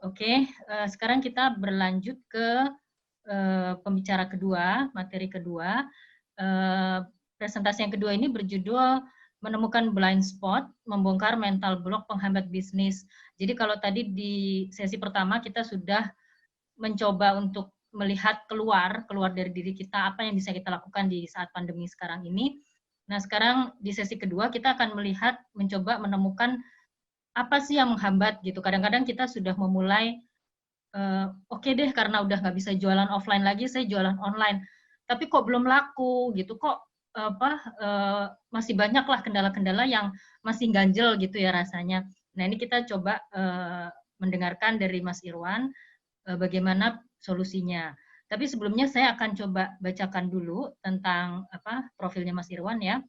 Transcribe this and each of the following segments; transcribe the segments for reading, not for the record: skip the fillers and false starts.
Oke, sekarang kita berlanjut ke pembicara kedua, materi kedua. Presentasi yang kedua ini berjudul menemukan blind spot, membongkar mental block penghambat bisnis. Jadi kalau tadi di sesi pertama kita sudah mencoba untuk melihat keluar dari diri kita, apa yang bisa kita lakukan di saat pandemi sekarang ini. Nah, sekarang di sesi kedua kita akan melihat, mencoba menemukan apa sih yang menghambat gitu. Kadang-kadang kita sudah memulai, oke deh karena udah nggak bisa jualan offline lagi, saya jualan online. Tapi kok belum laku gitu, kok masih banyak lah kendala-kendala yang masih ganjel gitu ya rasanya. Nah ini kita coba mendengarkan dari Mas Irwan bagaimana solusinya. Tapi sebelumnya saya akan coba bacakan dulu tentang profilnya Mas Irwan ya.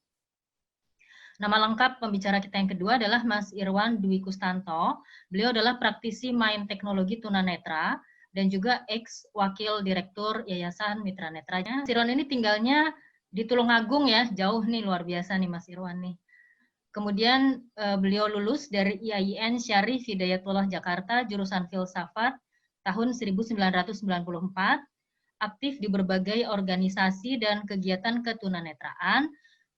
Nama lengkap pembicara kita yang kedua adalah Mas Irwan Dwi Kustanto. Beliau adalah praktisi main teknologi tunanetra dan juga ex-wakil direktur Yayasan Mitra Netranya. Mas Irwan ini tinggalnya di Tulungagung ya, jauh nih, luar biasa nih Mas Irwan nih. Kemudian beliau lulus dari IAIN Syarif Hidayatullah Jakarta, jurusan Filsafat tahun 1994, aktif di berbagai organisasi dan kegiatan ketunanetraan,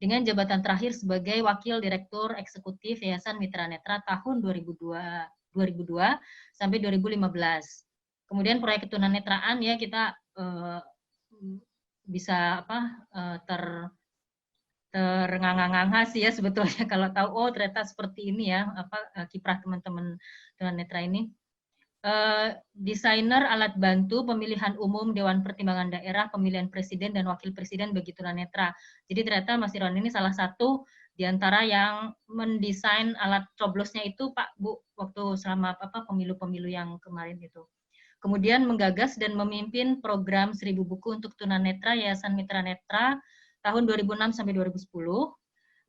dengan jabatan terakhir sebagai Wakil Direktur Eksekutif Yayasan Mitra Netra tahun 2002 sampai 2015. Kemudian proyek ketunanetraan ya kita bisa terengah-engah sih ya sebetulnya kalau tahu, oh ternyata seperti ini ya kiprah teman-teman tunanetra ini. Desainer alat bantu pemilihan umum Dewan Pertimbangan Daerah pemilihan presiden dan wakil presiden bagi tunanetra. Jadi ternyata Mas Irwan ini salah satu di antara yang mendesain alat coblosnya itu Pak Bu waktu selama pemilu-pemilu yang kemarin itu. Kemudian menggagas dan memimpin program 1000 buku untuk tunanetra Yayasan Mitra Netra tahun 2006 sampai 2010.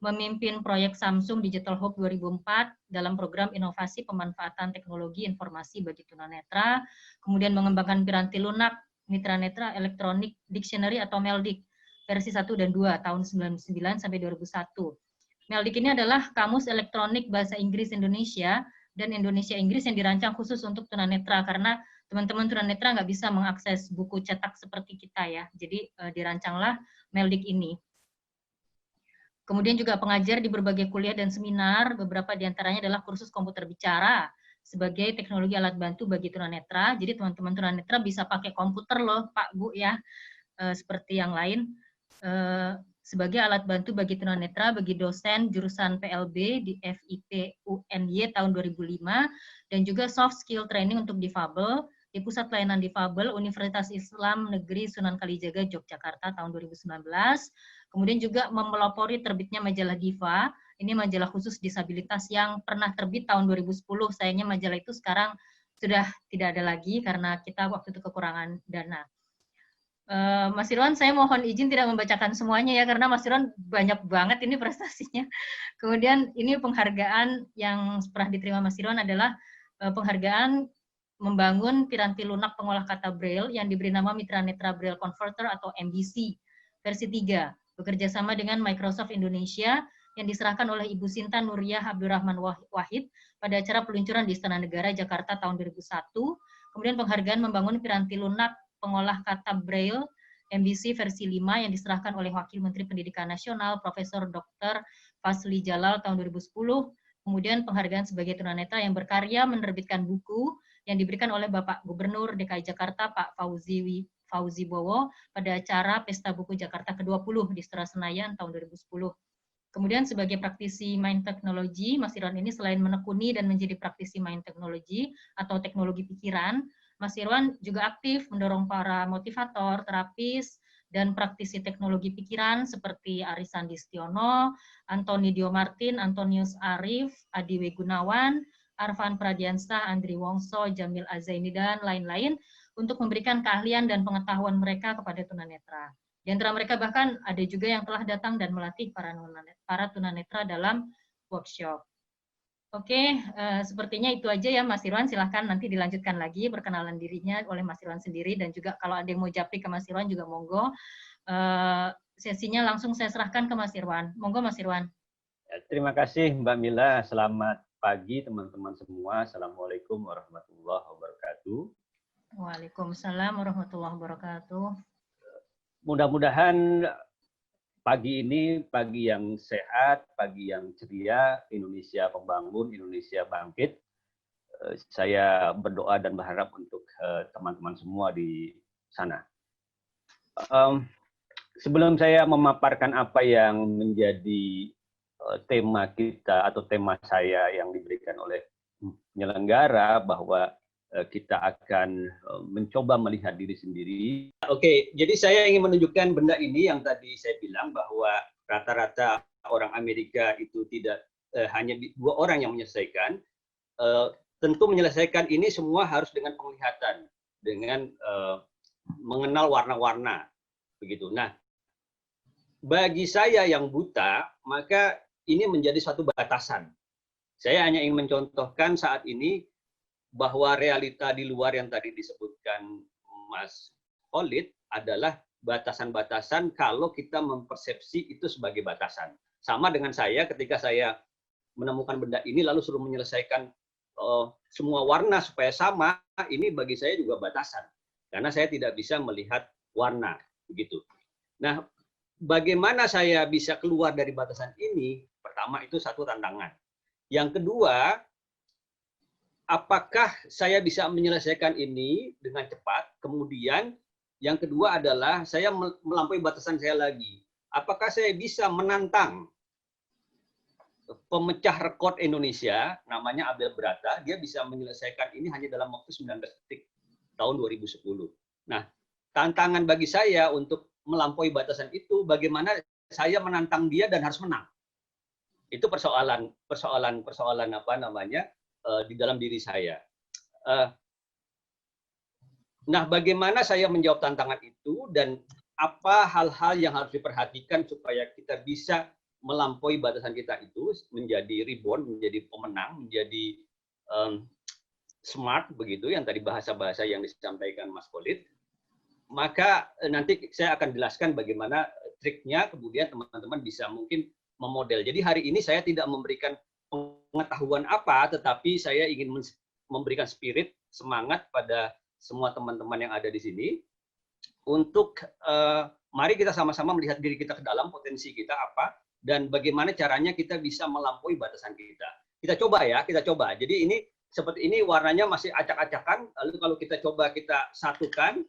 Memimpin proyek Samsung Digital Hub 2004 dalam program inovasi pemanfaatan teknologi informasi bagi tunanetra, kemudian mengembangkan piranti lunak Mitra Netra Electronic Dictionary atau MELDIC versi 1 dan 2 tahun 1999 sampai 2001. MELDIC ini adalah Kamus Elektronik Bahasa Inggris Indonesia dan Indonesia Inggris yang dirancang khusus untuk tunanetra karena teman-teman tunanetra nggak bisa mengakses buku cetak seperti kita ya, jadi dirancanglah MELDIC ini. Kemudian juga pengajar di berbagai kuliah dan seminar, beberapa diantaranya adalah kursus komputer bicara sebagai teknologi alat bantu bagi tunanetra. Jadi teman-teman tunanetra bisa pakai komputer loh Pak Bu ya, seperti yang lain. Sebagai alat bantu bagi tunanetra, bagi dosen jurusan PLB di FIP UNY tahun 2005, dan juga soft skill training untuk difabel di Pusat Pelayanan Difabel Universitas Islam Negeri Sunan Kalijaga, Yogyakarta tahun 2019. Kemudian juga memelopori terbitnya majalah Diva, ini majalah khusus disabilitas yang pernah terbit tahun 2010, sayangnya majalah itu sekarang sudah tidak ada lagi karena kita waktu itu kekurangan dana. Mas Irwan, saya mohon izin tidak membacakan semuanya ya, karena Mas Irwan banyak banget ini prestasinya. Kemudian ini penghargaan yang pernah diterima Mas Irwan adalah penghargaan membangun piranti lunak pengolah kata Braille yang diberi nama Mitra Netra Braille Converter atau MBC versi 3. Bekerja sama dengan Microsoft Indonesia yang diserahkan oleh Ibu Sinta Nuriyah Abdurrahman Wahid pada acara peluncuran di Istana Negara Jakarta tahun 2001. Kemudian penghargaan membangun piranti lunak pengolah kata Braille MBC versi 5 yang diserahkan oleh Wakil Menteri Pendidikan Nasional Profesor Dr. Fazli Jalal tahun 2010. Kemudian penghargaan sebagai tunanetra yang berkarya menerbitkan buku yang diberikan oleh Bapak Gubernur DKI Jakarta Pak Fauzi Bowo pada acara Pesta Buku Jakarta ke-20 di Istora Senayan tahun 2010. Kemudian sebagai praktisi main teknologi, Mas Irwan ini selain menekuni dan menjadi praktisi main teknologi atau teknologi pikiran, Mas Irwan juga aktif mendorong para motivator, terapis, dan praktisi teknologi pikiran seperti Arisan Distiono, Antoni Diomartin, Antonius Arif, Adi W. Gunawan, Arfan Pradiansah, Andri Wongso, Jamil Azaini, dan lain-lain untuk memberikan keahlian dan pengetahuan mereka kepada tunanetra. Di antara mereka bahkan ada juga yang telah datang dan melatih para tunanetra dalam workshop. Oke, sepertinya itu aja ya Mas Irwan, silahkan nanti dilanjutkan lagi perkenalan dirinya oleh Mas Irwan sendiri, dan juga kalau ada yang mau japri ke Mas Irwan juga monggo. Sesinya langsung saya serahkan ke Mas Irwan. Monggo Mas Irwan. Terima kasih Mbak Mila, selamat pagi teman-teman semua. Assalamualaikum warahmatullahi wabarakatuh. Waalaikumsalam warahmatullahi wabarakatuh. Mudah-mudahan pagi ini pagi yang sehat, pagi yang ceria, Indonesia membangun, Indonesia bangkit. Saya berdoa dan berharap untuk teman-teman semua di sana. Sebelum saya memaparkan apa yang menjadi tema kita atau tema saya yang diberikan oleh penyelenggara, bahwa kita akan mencoba melihat diri sendiri. Oke, jadi saya ingin menunjukkan benda ini yang tadi saya bilang bahwa rata-rata orang Amerika itu tidak hanya 2 orang yang menyelesaikan. Tentu menyelesaikan ini semua harus dengan penglihatan, dengan mengenal warna-warna, begitu. Nah, bagi saya yang buta, maka ini menjadi suatu batasan. Saya hanya ingin mencontohkan saat ini bahwa realita di luar yang tadi disebutkan Mas Khalid adalah batasan-batasan kalau kita mempersepsi itu sebagai batasan. Sama dengan saya ketika saya menemukan benda ini lalu suruh menyelesaikan semua warna supaya sama, ini bagi saya juga batasan. Karena saya tidak bisa melihat warna, begitu. Nah, bagaimana saya bisa keluar dari batasan ini? Pertama, itu satu tantangan. Yang kedua, apakah saya bisa menyelesaikan ini dengan cepat? Kemudian yang kedua adalah saya melampaui batasan saya lagi. Apakah saya bisa menantang pemecah rekor Indonesia, namanya Abel Brata, dia bisa menyelesaikan ini hanya dalam waktu 19 detik tahun 2010. Nah, tantangan bagi saya untuk melampaui batasan itu, bagaimana saya menantang dia dan harus menang. Itu persoalan apa namanya di dalam diri saya. Nah, bagaimana saya menjawab tantangan itu dan apa hal-hal yang harus diperhatikan supaya kita bisa melampaui batasan kita itu, menjadi reborn, menjadi pemenang, menjadi smart, begitu, yang tadi bahasa-bahasa yang disampaikan Mas Khalid. Maka nanti saya akan jelaskan bagaimana triknya, kemudian teman-teman bisa mungkin memodel. Jadi hari ini saya tidak memberikan pengetahuan apa, tetapi saya ingin memberikan spirit, semangat pada semua teman-teman yang ada di sini untuk mari kita sama-sama melihat diri kita ke dalam, potensi kita apa, dan bagaimana caranya kita bisa melampaui batasan kita. Kita coba ya, kita coba. Jadi ini seperti ini warnanya masih acak-acakan, lalu kalau kita coba kita satukan,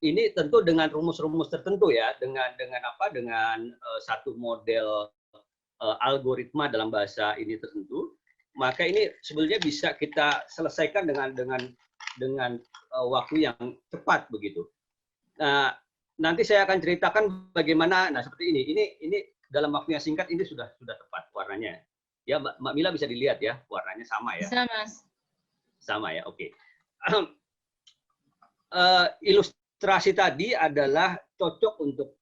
ini tentu dengan rumus-rumus tertentu ya, dengan apa? Dengan satu model algoritma dalam bahasa ini tertentu, maka ini sebenarnya bisa kita selesaikan dengan waktu yang cepat, begitu. Nah, nanti saya akan ceritakan bagaimana. Nah, seperti ini dalam waktu yang singkat ini sudah tepat warnanya. Ya, Mbak Mila bisa dilihat ya, warnanya sama ya. Bisa, Mas. Sama ya, oke. Ilustrasi tadi adalah cocok untuk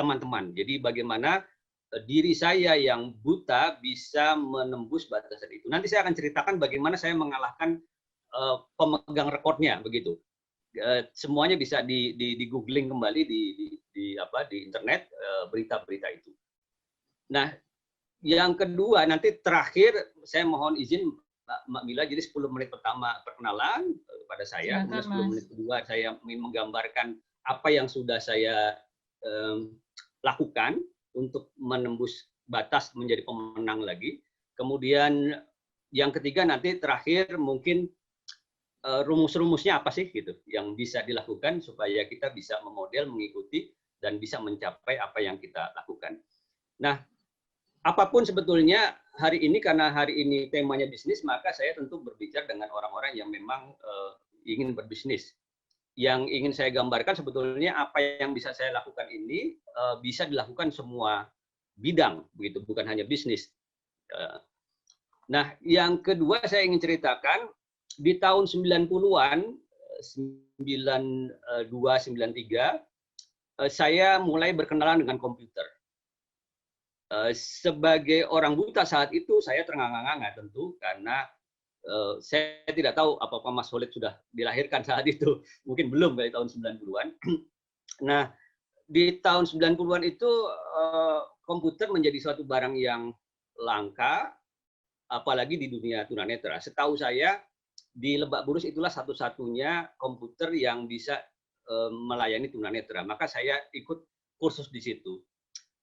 teman-teman. Jadi bagaimana diri saya yang buta bisa menembus batasan itu. Nanti saya akan ceritakan bagaimana saya mengalahkan pemegang rekornya, begitu. Semuanya bisa di googling kembali di internet berita-berita itu. Nah, yang kedua nanti terakhir saya mohon izin Mbak Mila, jadi 10 menit pertama perkenalan pada saya, kemudian 10 menit kedua saya menggambarkan apa yang sudah saya lakukan untuk menembus batas menjadi pemenang lagi. Kemudian yang ketiga nanti terakhir mungkin rumus-rumusnya apa sih gitu yang bisa dilakukan supaya kita bisa memodel, mengikuti dan bisa mencapai apa yang kita lakukan. Nah, apapun sebetulnya hari ini, karena hari ini temanya bisnis, maka saya tentu berbicara dengan orang-orang yang memang ingin berbisnis. Yang ingin saya gambarkan sebetulnya apa yang bisa saya lakukan ini bisa dilakukan semua bidang, begitu, bukan hanya bisnis. Nah, yang kedua saya ingin ceritakan, di tahun 90-an, 92, 93, saya mulai berkenalan dengan komputer. Sebagai orang buta saat itu, saya ternganga-nganga tentu, karena saya tidak tahu apakah Mas Khalid sudah dilahirkan saat itu. Mungkin belum dari tahun 90-an. Nah, di tahun 90-an itu komputer menjadi suatu barang yang langka, apalagi di dunia tunanetra. Setahu saya, di Lebak Bulus itulah satu-satunya komputer yang bisa melayani tunanetra. Maka saya ikut kursus di situ.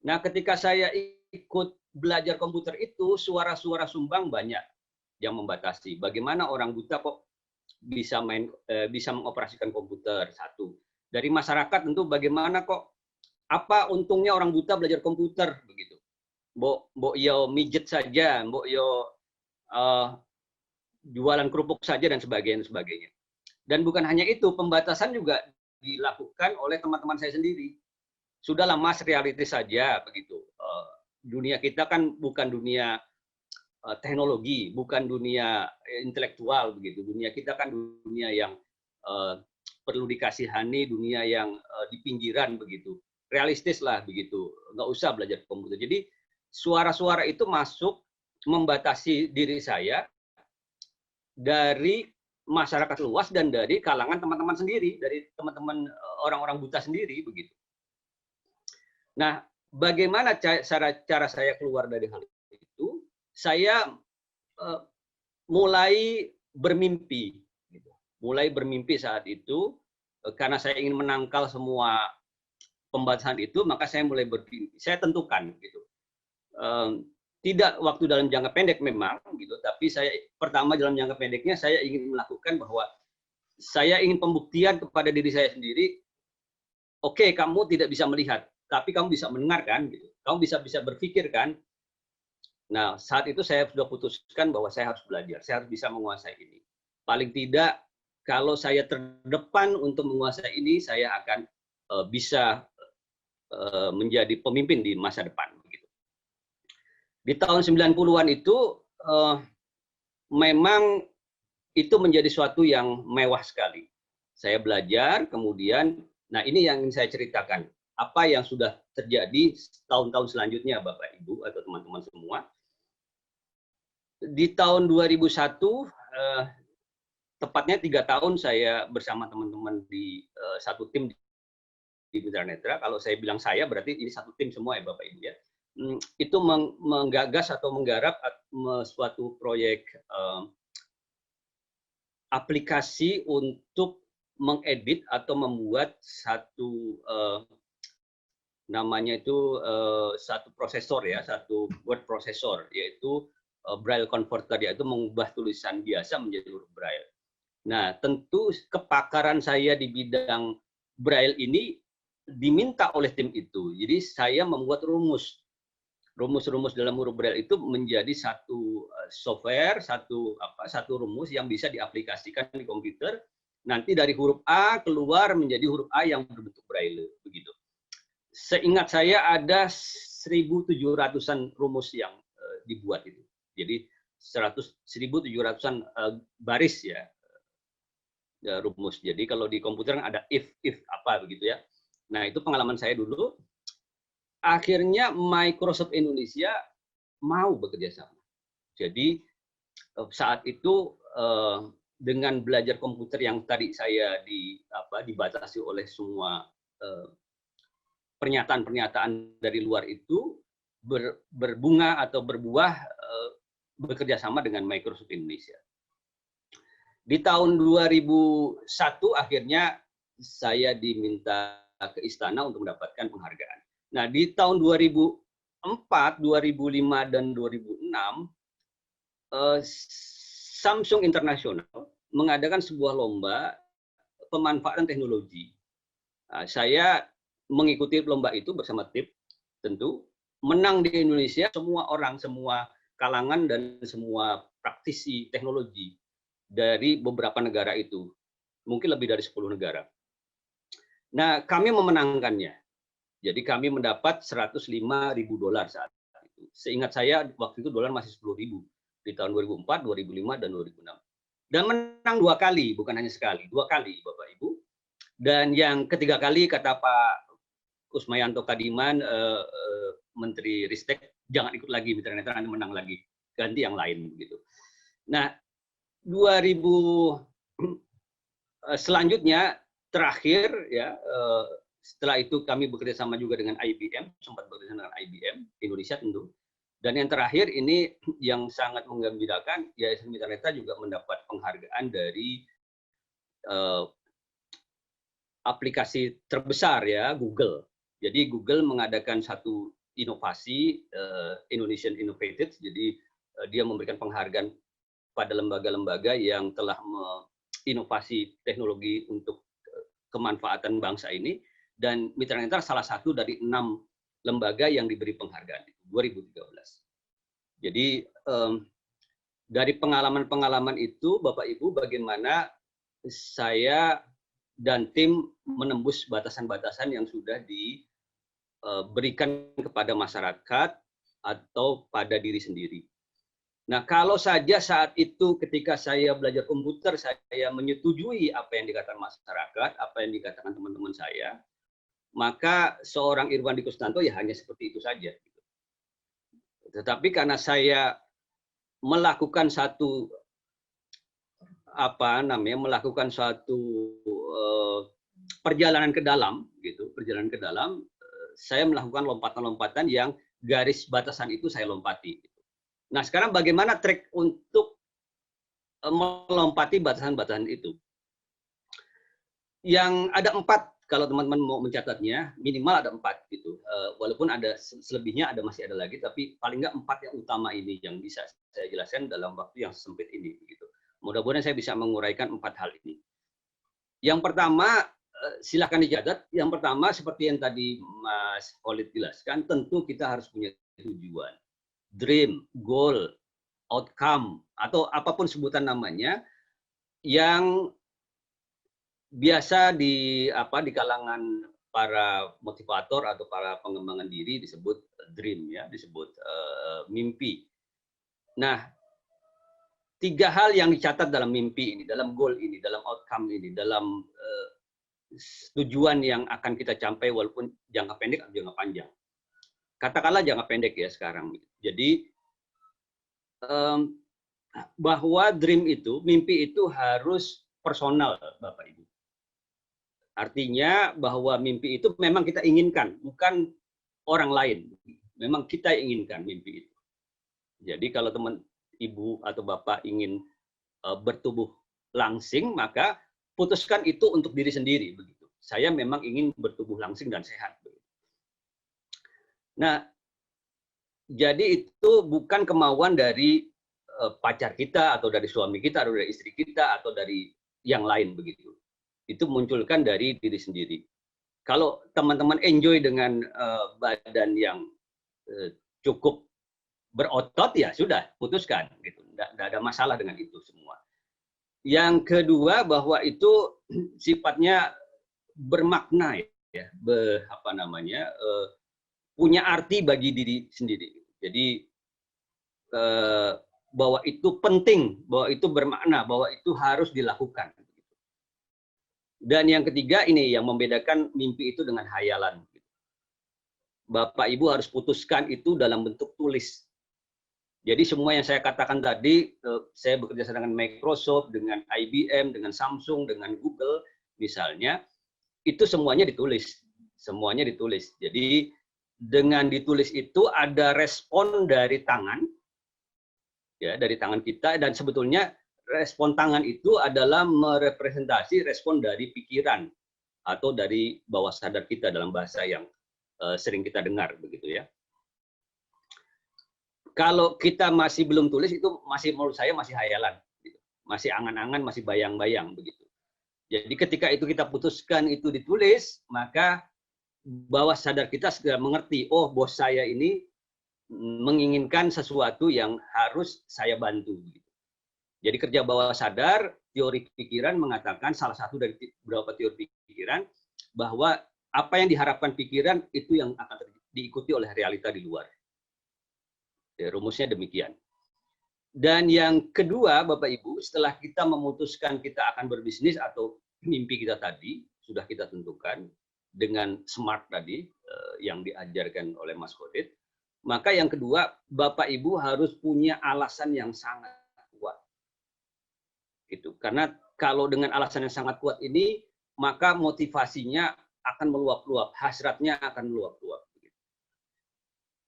Nah, ketika saya ikut belajar komputer itu, suara-suara sumbang banyak yang membatasi. Bagaimana orang buta kok bisa bisa mengoperasikan komputer? Satu. Dari masyarakat tentu bagaimana kok, apa untungnya orang buta belajar komputer begitu? Mbok yo mijet saja, mbok yo jualan kerupuk saja dan sebagainya. Dan bukan hanya itu, pembatasan juga dilakukan oleh teman-teman saya sendiri. Sudahlah Mas, realistis saja begitu. Dunia kita kan bukan dunia teknologi, bukan dunia intelektual begitu. Dunia kita kan dunia yang perlu dikasihani, dunia yang di pinggiran begitu. Realistis lah begitu. Nggak usah belajar komputer. Jadi suara-suara itu masuk membatasi diri saya dari masyarakat luas dan dari kalangan teman-teman sendiri, dari teman-teman orang-orang buta sendiri begitu. Nah, bagaimana cara saya keluar dari hal itu? Saya mulai bermimpi, gitu. Mulai bermimpi saat itu karena saya ingin menangkal semua pembatasan itu, maka saya mulai bermimpi. Saya tentukan, gitu. Tidak waktu dalam jangka pendek memang, gitu. Tapi saya pertama dalam jangka pendeknya saya ingin melakukan bahwa saya ingin pembuktian kepada diri saya sendiri. Oke, kamu tidak bisa melihat, tapi kamu bisa mendengar kan, gitu. Kamu bisa berpikir kan. Nah, saat itu saya sudah putuskan bahwa saya harus belajar, saya harus bisa menguasai ini. Paling tidak, kalau saya terdepan untuk menguasai ini, saya akan bisa menjadi pemimpin di masa depan. Begitu. Di tahun 90-an itu, memang itu menjadi suatu yang mewah sekali. Saya belajar, kemudian, nah ini yang ingin saya ceritakan. Apa yang sudah terjadi tahun-tahun selanjutnya, Bapak, Ibu, atau teman-teman semua. Di tahun 2001, tepatnya 3 tahun saya bersama teman-teman di satu tim di Mitra Netra. Kalau saya bilang saya, berarti ini satu tim semua ya, Bapak, Ibu, ya. Itu menggagas atau menggarap suatu proyek aplikasi untuk mengedit atau membuat satu namanya itu satu prosesor ya, satu word processor, yaitu Braille converter, yaitu mengubah tulisan biasa menjadi huruf Braille. Nah, tentu kepakaran saya di bidang Braille ini diminta oleh tim itu. Jadi saya membuat rumus dalam huruf Braille itu menjadi satu software, satu rumus yang bisa diaplikasikan di komputer. Nanti dari huruf A keluar menjadi huruf A yang berbentuk Braille, begitu. Seingat saya ada 1.700-an rumus yang dibuat itu. Jadi 1.700-an baris ya rumus. Jadi kalau di komputer ada if apa begitu ya. Nah, itu pengalaman saya dulu. Akhirnya Microsoft Indonesia mau bekerja sama. Jadi saat itu dengan belajar komputer yang tadi saya dibatasi oleh semua pernyataan-pernyataan dari luar itu, berbunga atau berbuah bekerja sama dengan Microsoft Indonesia. Di tahun 2001 akhirnya saya diminta ke istana untuk mendapatkan penghargaan. Nah, di tahun 2004, 2005, dan 2006, Samsung International mengadakan sebuah lomba pemanfaatan teknologi. Nah, saya mengikuti lomba itu bersama tim, tentu. Menang di Indonesia, semua orang, semua kalangan, dan semua praktisi teknologi dari beberapa negara itu. Mungkin lebih dari 10 negara. Nah, kami memenangkannya. Jadi kami mendapat $105.000 saat itu. Seingat saya waktu itu dolar masih 10.000 di tahun 2004, 2005, dan 2006. Dan menang 2 kali, bukan hanya sekali, 2 kali, Bapak Ibu. Dan yang ketiga kali kata Pak Kusmayanto Kadiman, Menteri Ristek, jangan ikut lagi Mitra Netra, nanti menang lagi, ganti yang lain gitu. Nah, 2000 selanjutnya terakhir ya. Setelah itu kami bekerja sama juga dengan IBM, sempat bekerja dengan IBM Indonesia tentu. Dan yang terakhir ini yang sangat menggembirakan, Yayasan Mitra Netra juga mendapat penghargaan dari aplikasi terbesar ya, Google. Jadi Google mengadakan satu inovasi Indonesian Innovated, jadi dia memberikan penghargaan pada lembaga-lembaga yang telah menginovasi teknologi untuk kemanfaatan bangsa ini, dan Mitra Netra salah satu dari 6 lembaga yang diberi penghargaan 2013. Jadi dari pengalaman-pengalaman itu, Bapak Ibu, bagaimana saya dan tim menembus batasan-batasan yang sudah diberikan kepada masyarakat atau pada diri sendiri. Nah, kalau saja saat itu ketika saya belajar komputer, saya menyetujui apa yang dikatakan masyarakat, apa yang dikatakan teman-teman saya, maka seorang Irwandi Kusnanto ya hanya seperti itu saja. Tetapi karena saya melakukan satu melakukan suatu perjalanan ke dalam, gitu, perjalanan ke dalam, saya melakukan lompatan-lompatan yang garis batasan itu saya lompati. Nah, sekarang bagaimana trik untuk melompati batasan-batasan itu? Yang ada 4, kalau teman-teman mau mencatatnya, minimal ada 4 gitu. Walaupun ada selebihnya, masih ada lagi, tapi paling nggak 4 yang utama ini yang bisa saya jelaskan dalam waktu yang sempit ini. Gitu. Mudah-mudahan saya bisa menguraikan 4 hal ini. Yang pertama, silakan dicatat. Yang pertama, seperti yang tadi Mas Khalid jelaskan, tentu kita harus punya tujuan. Dream, goal, outcome, atau apapun sebutan namanya, yang biasa di kalangan para motivator atau para pengembangan diri disebut dream, ya, disebut mimpi. Nah, 3 hal yang dicatat dalam mimpi ini, dalam goal ini, dalam outcome ini, dalam tujuan yang akan kita capai walaupun jangka pendek atau jangka panjang. Katakanlah jangka pendek ya sekarang. Jadi bahwa dream itu, mimpi itu harus personal, Bapak Ibu. Artinya bahwa mimpi itu memang kita inginkan, bukan orang lain. Memang kita inginkan mimpi itu. Jadi kalau teman Ibu atau Bapak ingin bertubuh langsing, maka putuskan itu untuk diri sendiri. Begitu. Saya memang ingin bertubuh langsing dan sehat. Nah, jadi itu bukan kemauan dari pacar kita, atau dari suami kita, atau dari istri kita, atau dari yang lain begitu. Itu munculkan dari diri sendiri. Kalau teman-teman enjoy dengan badan yang cukup berotot, ya sudah, putuskan. Gitu. Nggak ada masalah dengan itu semua. Yang kedua, bahwa itu sifatnya bermakna, ya, punya arti bagi diri sendiri. Jadi bahwa itu penting, bahwa itu bermakna, bahwa itu harus dilakukan. Dan yang ketiga ini yang membedakan mimpi itu dengan hayalan. Bapak Ibu harus putuskan itu dalam bentuk tulis. Jadi semua yang saya katakan tadi, saya bekerja sama dengan Microsoft, dengan IBM, dengan Samsung, dengan Google misalnya, itu semuanya ditulis. Semuanya ditulis. Jadi dengan ditulis itu ada respon dari tangan, ya, dari tangan kita, dan sebetulnya respon tangan itu adalah merepresentasi respon dari pikiran atau dari bawah sadar kita dalam bahasa yang sering kita dengar begitu ya. Kalau kita masih belum tulis, itu masih, menurut saya masih hayalan, gitu. Masih angan-angan, masih bayang-bayang begitu. Jadi ketika itu kita putuskan itu ditulis, maka bawah sadar kita segera mengerti, oh bos saya ini menginginkan sesuatu yang harus saya bantu. Gitu. Jadi kerja bawah sadar, teori pikiran mengatakan, salah satu dari beberapa teori pikiran, bahwa apa yang diharapkan pikiran itu yang akan diikuti oleh realita di luar. Ya, rumusnya demikian. Dan yang kedua, Bapak Ibu, setelah kita memutuskan kita akan berbisnis atau mimpi kita tadi, sudah kita tentukan dengan SMART tadi, yang diajarkan oleh Mas Khalid, maka yang kedua, Bapak Ibu harus punya alasan yang sangat kuat. Gitu. Karena kalau dengan alasan yang sangat kuat ini, maka motivasinya akan meluap-luap, hasratnya akan meluap-luap.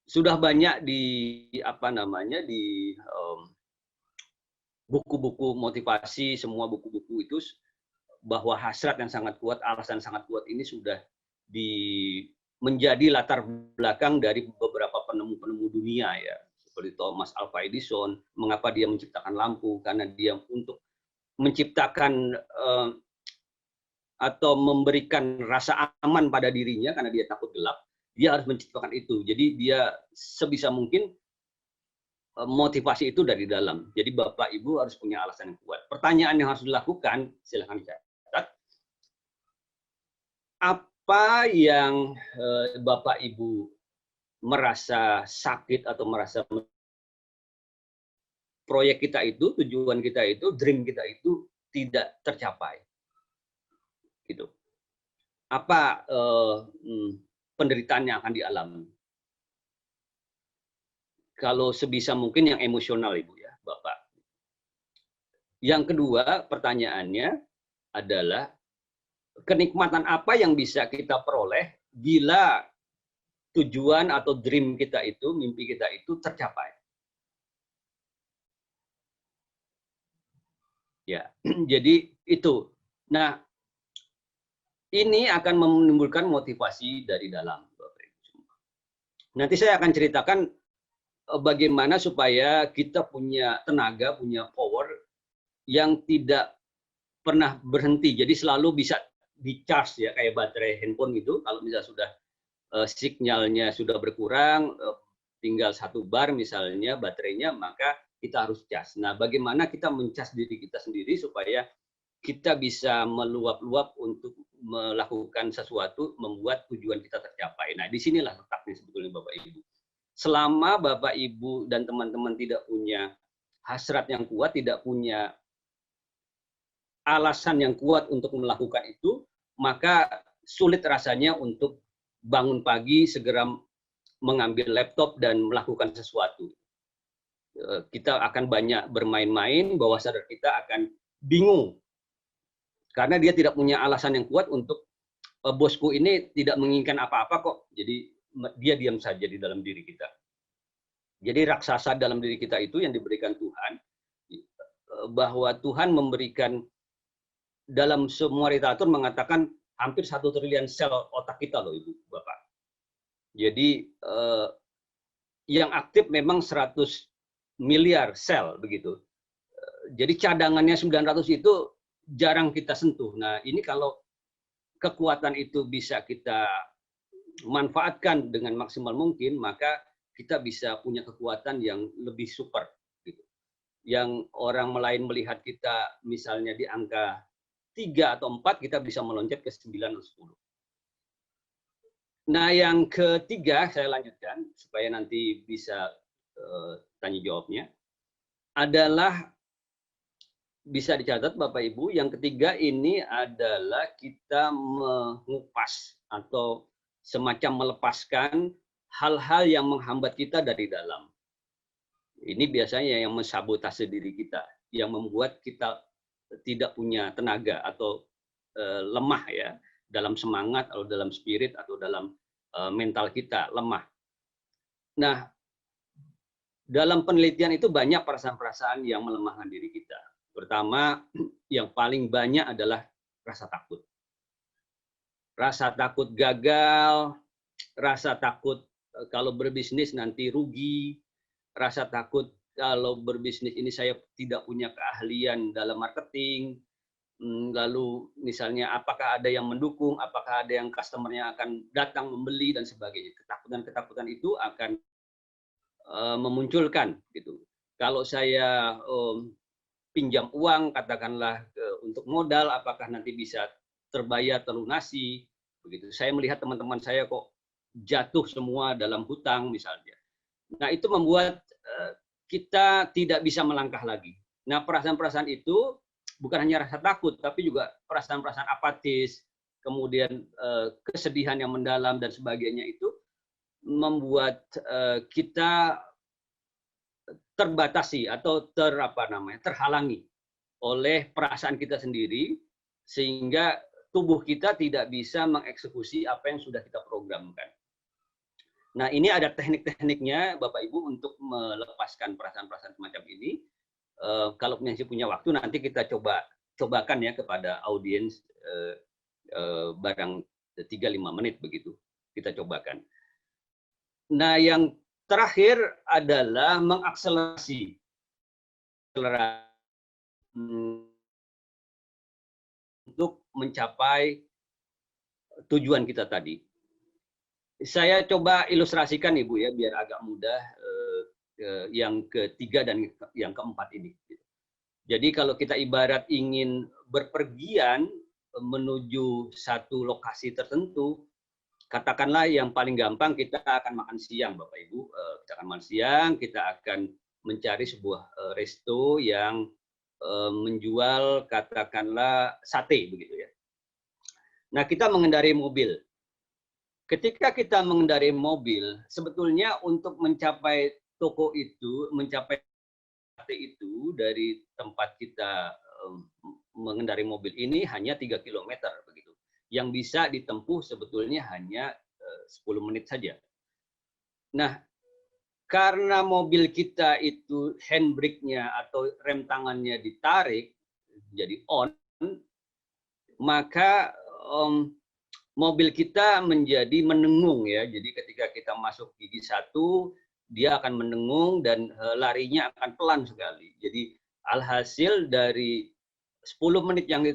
sudah banyak di apa namanya di buku-buku motivasi, semua buku-buku itu bahwa hasrat yang sangat kuat, alasan sangat kuat ini sudah menjadi latar belakang dari beberapa penemu-penemu dunia ya, seperti Thomas Alva Edison. Mengapa dia menciptakan lampu? Karena dia untuk menciptakan atau memberikan rasa aman pada dirinya karena dia takut gelap, dia harus menciptakan itu. Jadi dia sebisa mungkin motivasi itu dari dalam. Jadi Bapak Ibu harus punya alasan yang kuat. Pertanyaan yang harus dilakukan, silakan dicatat. Apa yang Bapak Ibu merasa sakit atau merasa proyek kita itu, tujuan kita itu, dream kita itu tidak tercapai? Gitu. Apa penderitaan yang akan dialami? Kalau sebisa mungkin yang emosional, Ibu ya, Bapak. Yang kedua, pertanyaannya adalah kenikmatan apa yang bisa kita peroleh bila tujuan atau dream kita itu, mimpi kita itu tercapai. Ya, jadi itu. Nah, ini akan menimbulkan motivasi dari dalam. Nanti saya akan ceritakan bagaimana supaya kita punya tenaga, punya power yang tidak pernah berhenti. Jadi selalu bisa di-charge ya, kayak baterai handphone gitu. Kalau misalnya sudah sinyalnya sudah berkurang, tinggal 1 bar misalnya baterainya, maka kita harus cas. Nah, bagaimana kita mencas diri kita sendiri supaya kita bisa meluap-luap untuk melakukan sesuatu, membuat tujuan kita tercapai. Nah, disinilah letaknya sebetulnya Bapak Ibu. Selama Bapak Ibu dan teman-teman tidak punya hasrat yang kuat, tidak punya alasan yang kuat untuk melakukan itu, maka sulit rasanya untuk bangun pagi, segera mengambil laptop dan melakukan sesuatu. Kita akan banyak bermain-main, bawah sadar kita akan bingung. Karena dia tidak punya alasan yang kuat untuk bosku ini tidak menginginkan apa-apa kok. Jadi dia diam saja di dalam diri kita. Jadi raksasa dalam diri kita itu yang diberikan Tuhan, bahwa Tuhan memberikan dalam semua literatur mengatakan hampir 1 triliun sel otak kita loh Ibu Bapak. Jadi yang aktif memang 100 miliar sel begitu. Jadi cadangannya 900 itu jarang kita sentuh. Nah, ini kalau kekuatan itu bisa kita manfaatkan dengan maksimal mungkin, maka kita bisa punya kekuatan yang lebih super gitu. Yang orang lain melihat kita misalnya di angka 3 atau 4, kita bisa meloncat ke 9 atau 10. Nah, yang ketiga saya lanjutkan supaya nanti bisa tanya jawabnya adalah bisa dicatat Bapak Ibu. Yang ketiga ini adalah kita mengupas atau semacam melepaskan hal-hal yang menghambat kita dari dalam. Ini biasanya yang mensabotase diri kita, yang membuat kita tidak punya tenaga atau lemah ya, dalam semangat atau dalam spirit atau dalam mental kita lemah. Nah, dalam penelitian itu banyak perasaan-perasaan yang melemahkan diri kita. Pertama, yang paling banyak adalah rasa takut. Rasa takut gagal, rasa takut kalau berbisnis nanti rugi, rasa takut kalau berbisnis ini saya tidak punya keahlian dalam marketing, lalu misalnya apakah ada yang mendukung, apakah ada yang customer-nya akan datang membeli dan sebagainya. Ketakutan-ketakutan itu akan memunculkan gitu. Kalau saya pinjam uang katakanlah untuk modal, apakah nanti bisa terbayar terlunasi begitu. Saya melihat teman-teman saya kok jatuh semua dalam hutang misalnya. Nah, itu membuat kita tidak bisa melangkah lagi. Nah, perasaan-perasaan itu bukan hanya rasa takut, tapi juga perasaan-perasaan apatis, kemudian kesedihan yang mendalam dan sebagainya itu membuat kita terbatasi atau terhalangi oleh perasaan kita sendiri, sehingga tubuh kita tidak bisa mengeksekusi apa yang sudah kita programkan. Nah, ini ada teknik-tekniknya Bapak Ibu untuk melepaskan perasaan-perasaan semacam ini. Kalau punya waktu nanti kita cobakan ya kepada audiens barang 3-5 menit begitu. Kita cobakan. Nah, yang terakhir adalah mengakselerasi untuk mencapai tujuan kita tadi. Saya coba ilustrasikan Ibu ya, biar agak mudah yang ketiga dan yang keempat ini. Jadi kalau kita ibarat ingin berpergian menuju satu lokasi tertentu, katakanlah yang paling gampang kita akan makan siang Bapak Ibu, kita akan makan siang, kita akan mencari sebuah resto yang menjual katakanlah sate begitu ya. Nah, kita mengendarai mobil. Ketika kita mengendarai mobil, sebetulnya untuk mencapai toko itu, mencapai sate itu dari tempat kita mengendarai mobil ini hanya 3 km begitu. Yang bisa ditempuh sebetulnya hanya 10 menit saja. Nah, karena mobil kita itu handbrake-nya atau rem tangannya ditarik jadi on, maka mobil kita menjadi menengung ya. Jadi ketika kita masuk gigi 1, dia akan menengung dan larinya akan pelan sekali. Jadi alhasil dari 10 menit yang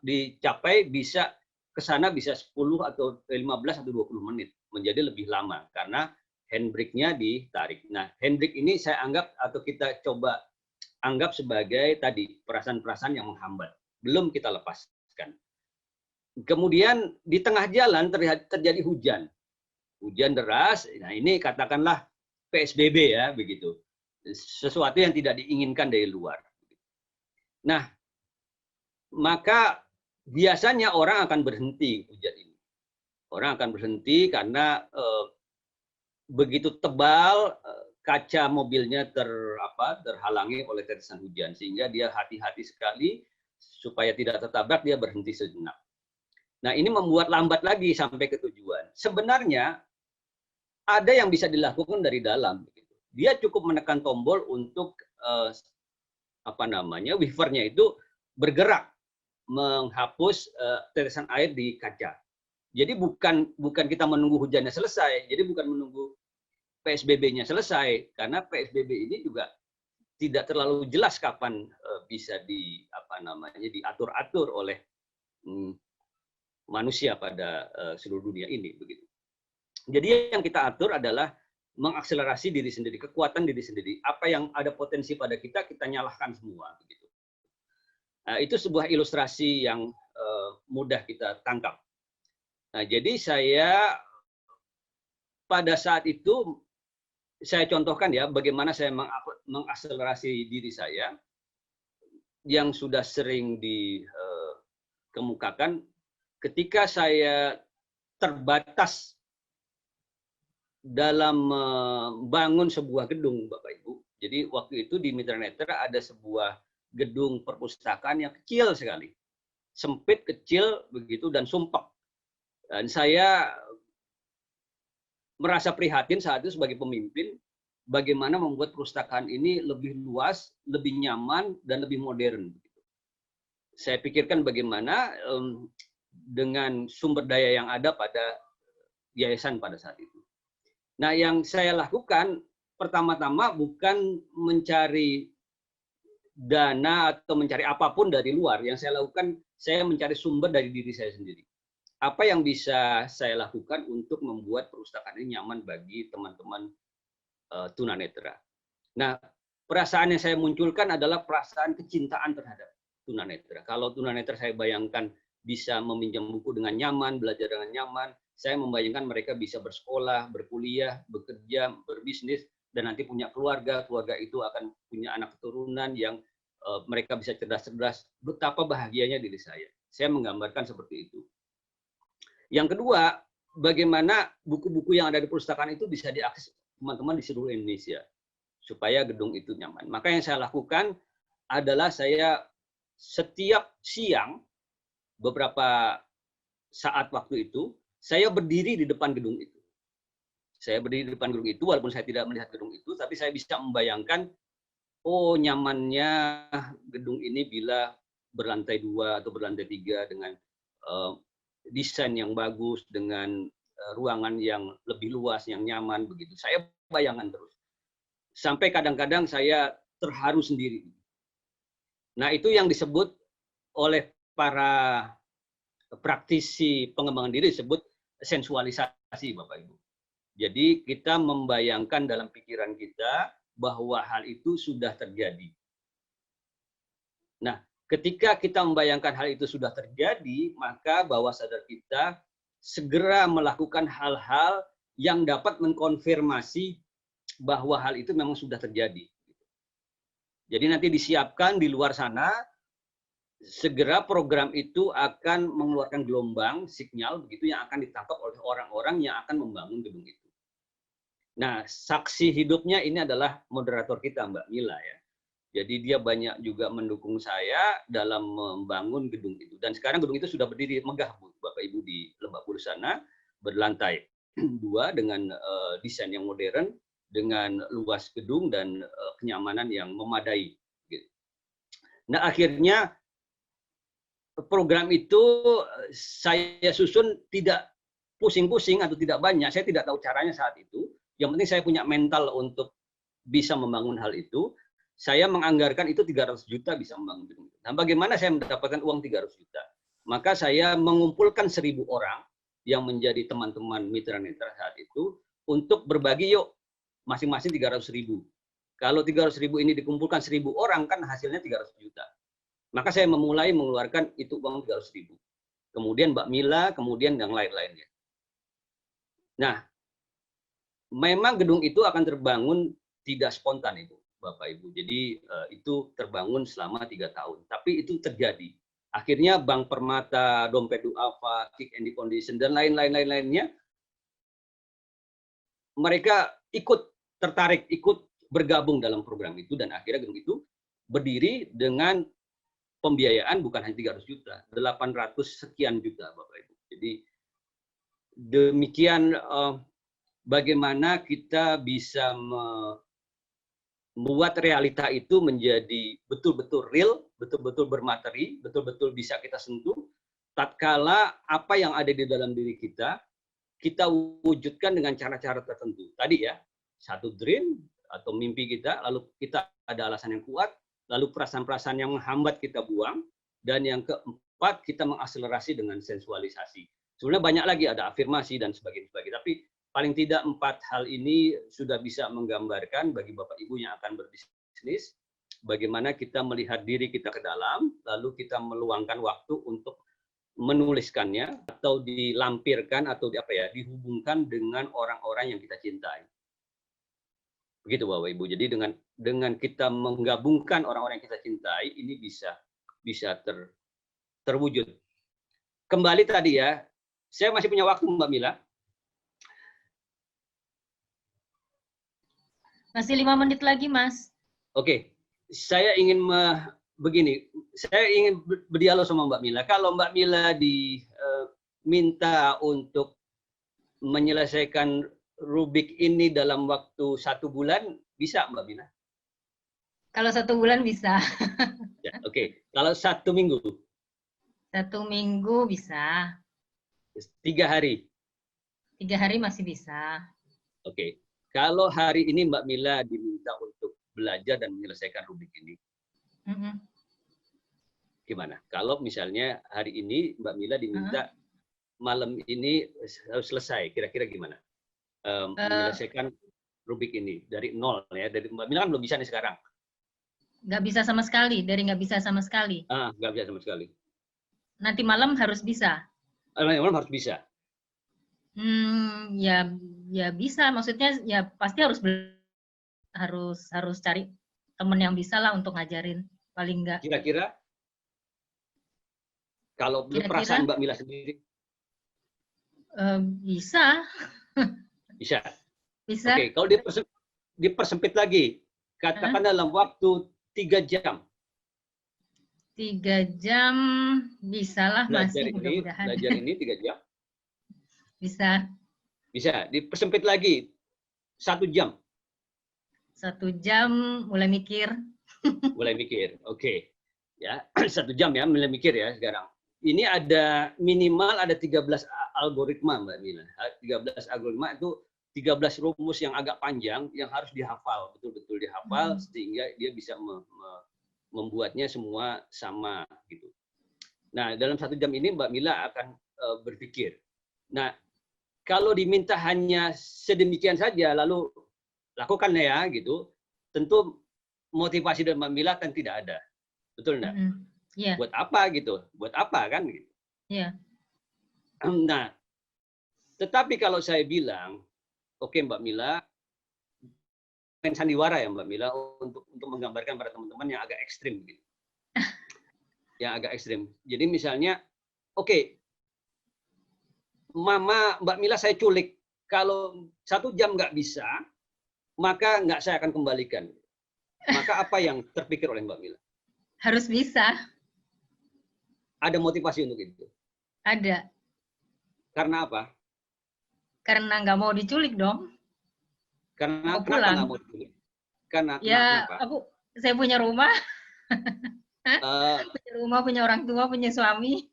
dicapai bisa ke sana bisa 10 atau 15 atau 20 menit, menjadi lebih lama karena handbrake-nya ditarik. Nah, handbrake ini saya anggap atau kita coba anggap sebagai tadi perasaan-perasaan yang menghambat, belum kita lepaskan. Kemudian di tengah jalan terjadi hujan deras. Nah, ini katakanlah PSBB ya begitu, sesuatu yang tidak diinginkan dari luar. Nah, maka biasanya orang akan berhenti hujan ini. Orang akan berhenti karena begitu tebal kaca mobilnya terhalangi oleh tetesan hujan, sehingga dia hati-hati sekali supaya tidak tertabrak, dia berhenti sejenak. Nah, ini membuat lambat lagi sampai ke tujuan. Sebenarnya ada yang bisa dilakukan dari dalam. Dia cukup menekan tombol untuk wipernya itu bergerak menghapus tetesan air di kaca. Jadi bukan kita menunggu hujannya selesai. Jadi bukan menunggu PSBB-nya selesai, karena PSBB ini juga tidak terlalu jelas kapan bisa diatur-atur oleh manusia pada seluruh dunia ini begitu. Jadi yang kita atur adalah mengakselerasi diri sendiri, kekuatan diri sendiri. Apa yang ada potensi pada kita nyalahkan semua begitu. Itu sebuah ilustrasi yang mudah kita tangkap. Nah, jadi saya pada saat itu saya contohkan ya bagaimana saya mengakselerasi diri saya yang sudah sering dikemukakan ketika saya terbatas dalam membangun sebuah gedung, Bapak Ibu. Jadi waktu itu di Mitra Netra ada sebuah gedung perpustakaan yang kecil sekali. Sempit, kecil begitu dan sumpek. Dan saya merasa prihatin saat itu sebagai pemimpin bagaimana membuat perpustakaan ini lebih luas, lebih nyaman dan lebih modern. Saya pikirkan bagaimana dengan sumber daya yang ada pada yayasan pada saat itu. Nah, yang saya lakukan pertama-tama bukan mencari dana atau mencari apapun dari luar. Yang saya lakukan, saya mencari sumber dari diri saya sendiri. Apa yang bisa saya lakukan untuk membuat perpustakaan ini nyaman bagi teman-teman tunanetra. Nah, perasaan yang saya munculkan adalah perasaan kecintaan terhadap tunanetra. Kalau tunanetra saya bayangkan bisa meminjam buku dengan nyaman, belajar dengan nyaman, saya membayangkan mereka bisa bersekolah, berkuliah, bekerja, berbisnis, dan nanti punya keluarga. Keluarga itu akan punya anak keturunan yang mereka bisa cerdas-cerdas. Betapa bahagianya diri saya. Saya menggambarkan seperti itu. Yang kedua, bagaimana buku-buku yang ada di perpustakaan itu bisa diakses teman-teman di seluruh Indonesia supaya gedung itu nyaman. Maka yang saya lakukan adalah saya setiap siang beberapa saat waktu itu saya berdiri di depan gedung itu. Saya berdiri di depan gedung itu, walaupun saya tidak melihat gedung itu, tapi saya bisa membayangkan, oh nyamannya gedung ini bila berlantai 2 atau berlantai 3 dengan desain yang bagus, dengan ruangan yang lebih luas, yang nyaman begitu. Saya bayangkan terus. Sampai kadang-kadang saya terharu sendiri. Nah, itu yang disebut oleh para praktisi pengembangan diri disebut sensualisasi, Bapak Ibu. Jadi kita membayangkan dalam pikiran kita bahwa hal itu sudah terjadi. Nah, ketika kita membayangkan hal itu sudah terjadi, maka bawah sadar kita segera melakukan hal-hal yang dapat mengkonfirmasi bahwa hal itu memang sudah terjadi. Jadi nanti disiapkan di luar sana, segera program itu akan mengeluarkan gelombang, sinyal begitu yang akan ditangkap oleh orang-orang yang akan membangun gedung itu. Nah, saksi hidupnya ini adalah moderator kita, Mbak Mila ya. Jadi dia banyak juga mendukung saya dalam membangun gedung itu. Dan sekarang gedung itu sudah berdiri megah, Bu, Bapak Ibu, di Lebak Bulus sana, berlantai 2 dengan desain yang modern, dengan luas gedung dan kenyamanan yang memadai. Nah, akhirnya program itu saya susun tidak pusing-pusing atau tidak banyak. Saya tidak tahu caranya saat itu. Yang penting saya punya mental untuk bisa membangun hal itu. Saya menganggarkan itu 300 juta bisa membangun gedung. Nah, bagaimana saya mendapatkan uang 300 juta? Maka saya mengumpulkan 1.000 orang yang menjadi teman-teman mitra netra saat itu untuk berbagi, yuk masing-masing 300.000. Kalau 300.000 ini dikumpulkan 1.000 orang kan hasilnya 300 juta. Maka saya memulai mengeluarkan itu uang 300.000. Kemudian Mbak Mila, kemudian yang lain-lainnya. Nah, memang gedung itu akan terbangun tidak spontan itu, Bapak Ibu. Jadi itu terbangun selama 3 tahun. Tapi itu terjadi. Akhirnya Bank Permata, Dompet Duafa, Kick and Condition, dan lain-lainnya, mereka ikut tertarik, ikut bergabung dalam program itu, dan akhirnya gedung itu berdiri dengan pembiayaan bukan hanya 300 juta, 800 sekian juta, Bapak Ibu. Jadi demikian bagaimana kita bisa membuat realita itu menjadi betul-betul real, betul-betul bermateri, betul-betul bisa kita sentuh, tatkala apa yang ada di dalam diri kita wujudkan dengan cara-cara tertentu. Tadi ya, satu dream atau mimpi kita, lalu kita ada alasan yang kuat, lalu perasaan-perasaan yang menghambat kita buang, dan yang keempat kita mengakselerasi dengan sensualisasi. Sebenarnya banyak lagi, ada afirmasi dan sebagainya. Tapi paling tidak 4 hal ini sudah bisa menggambarkan bagi Bapak Ibu yang akan berbisnis, bagaimana kita melihat diri kita ke dalam, lalu kita meluangkan waktu untuk menuliskannya atau dilampirkan atau dihubungkan dengan orang-orang yang kita cintai. Begitu Bapak Ibu. Jadi dengan kita menggabungkan orang-orang yang kita cintai, ini bisa terwujud. Kembali tadi ya, saya masih punya waktu Mbak Mila. Masih 5 menit lagi, Mas. Oke, saya ingin begini, saya ingin berdialog sama Mbak Mila. Kalau Mbak Mila diminta untuk menyelesaikan Rubik ini dalam waktu 1 bulan, bisa Mbak Mila? Kalau 1 bulan bisa. Ya, oke. Kalau 1 minggu? 1 minggu bisa. 3 hari? 3 hari masih bisa. Oke. Kalau hari ini Mbak Mila diminta untuk belajar dan menyelesaikan Rubik ini, gimana? Kalau misalnya hari ini Mbak Mila diminta malam ini harus selesai, kira-kira gimana? Menyelesaikan Rubik ini dari nol ya, dari Mbak Mila kan belum bisa nih sekarang. Nggak bisa sama sekali, dari nggak bisa sama sekali. Nggak bisa sama sekali. Nanti malam harus bisa. Malam harus bisa. Ya bisa, maksudnya ya pasti harus cari temen yang bisa lah untuk ngajarin, paling enggak. Kira-kira kalau perasaan Mbak Mila sendiri? Bisa. Bisa. Bisa. Oke, kalau dipersempit lagi, katakan dalam waktu 3 jam. 3 jam bisa lah, masih mudah-mudahan. Belajar ini 3 jam? Bisa. Bisa, dipersempit lagi 1 jam. 1 jam mulai mikir. Mulai mikir, oke. Ya, 1 jam ya, mulai mikir ya sekarang. Ini ada minimal ada 13 algoritma, Mbak Mila. 13 algoritma itu 13 rumus yang agak panjang yang harus dihafal, betul-betul dihafal sehingga dia bisa membuatnya semua sama gitu. Nah, dalam 1 jam ini Mbak Mila akan berpikir. Nah, kalau diminta hanya sedemikian saja lalu lakukan ya gitu, tentu motivasi dari Mbak Mila kan tidak ada. Betul enggak? Yeah. Buat apa gitu? Buat apa kan gitu. Yeah. Nah, tetapi kalau saya bilang, oke Mbak Mila, main sandiwara ya Mbak Mila untuk menggambarkan pada teman-teman yang agak ekstrim gitu. Yang agak ekstrim. Jadi misalnya, oke, Mama, Mbak Mila saya culik. Kalau 1 jam nggak bisa, maka nggak saya akan kembalikan. Maka apa yang terpikir oleh Mbak Mila? Harus bisa. Ada motivasi untuk itu? Ada. Karena apa? Karena nggak mau diculik dong. Karena mau kenapa nggak mau diculik? Karena ya, kenapa? Saya punya rumah. Punya rumah, punya orang tua, punya suami.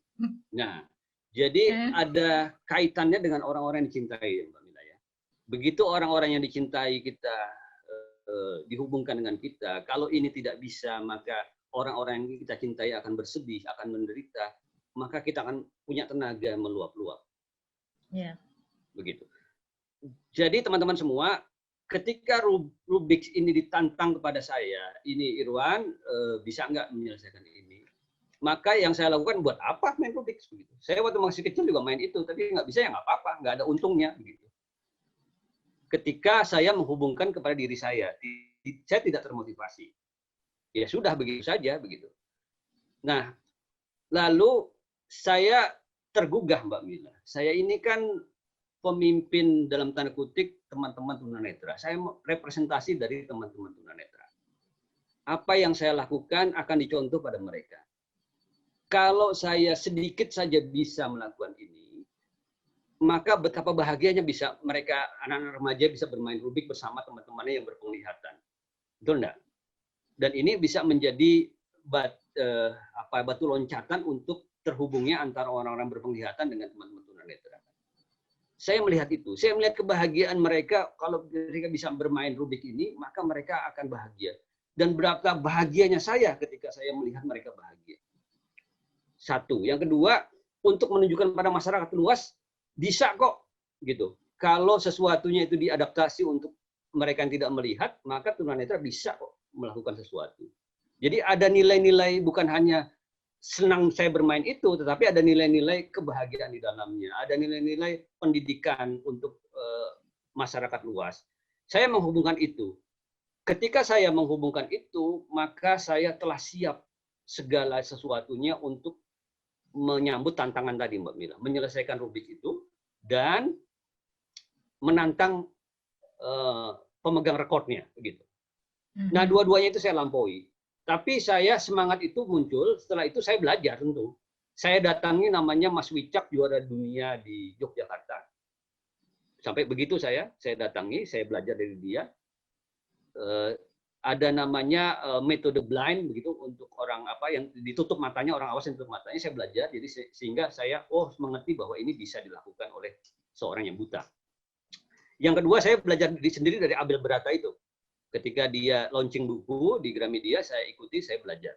Nah, jadi ada kaitannya dengan orang-orang yang dicintai, Mbak Mila ya. Begitu orang-orang yang dicintai kita dihubungkan dengan kita, kalau ini tidak bisa, maka orang-orang yang kita cintai akan bersedih, akan menderita, maka kita akan punya tenaga meluap-luap. Yeah. Begitu. Jadi teman-teman semua, ketika Rubik ini ditantang kepada saya, ini Irwan bisa nggak menyelesaikan ini? Maka yang saya lakukan, buat apa main Rubik? Begitu. Saya waktu masih kecil juga main itu, tapi nggak bisa ya nggak apa-apa, nggak ada untungnya. Begitu. Ketika saya menghubungkan kepada diri saya tidak termotivasi. Ya sudah begitu saja, begitu. Nah, lalu saya tergugah Mbak Mila. Saya ini kan pemimpin dalam tanda kutip teman-teman tunanetra. Saya representasi dari teman-teman tunanetra. Apa yang saya lakukan akan dicontoh pada mereka. Kalau saya sedikit saja bisa melakukan ini, maka betapa bahagianya bisa mereka, anak-anak remaja bisa bermain Rubik bersama teman-temannya yang berpenglihatan. Betul enggak? Dan ini bisa menjadi batu loncatan untuk terhubungnya antara orang-orang berpenglihatan dengan teman-teman tunanetra. Saya melihat itu. Saya melihat kebahagiaan mereka kalau mereka bisa bermain Rubik ini, maka mereka akan bahagia. Dan berapa bahagianya saya ketika saya melihat mereka bahagia. Satu. Yang kedua, untuk menunjukkan pada masyarakat luas, bisa kok gitu. Kalau sesuatunya itu diadaptasi untuk mereka yang tidak melihat, maka tunanetra bisa kok melakukan sesuatu. Jadi ada nilai-nilai, bukan hanya senang saya bermain itu, tetapi ada nilai-nilai kebahagiaan di dalamnya. Ada nilai-nilai pendidikan untuk masyarakat luas. Saya menghubungkan itu. Ketika saya menghubungkan itu, maka saya telah siap segala sesuatunya untuk menyambut tantangan tadi, Mbak Mila. Menyelesaikan Rubik itu dan menantang pemegang rekornya. Begitu. Nah, dua-duanya itu saya lampaui. Tapi saya semangat itu muncul, setelah itu saya belajar tentu. Saya datangi namanya Mas Wicak, juara dunia di Yogyakarta. Sampai begitu saya datangi, saya belajar dari dia. Ada namanya metode blind begitu untuk orang apa yang ditutup matanya, orang awas yang tutup matanya, saya belajar. Jadi sehingga saya mengerti bahwa ini bisa dilakukan oleh seorang yang buta. Yang kedua, saya belajar sendiri dari Abel Berata itu. Ketika dia launching buku di Gramedia, saya ikuti, saya belajar.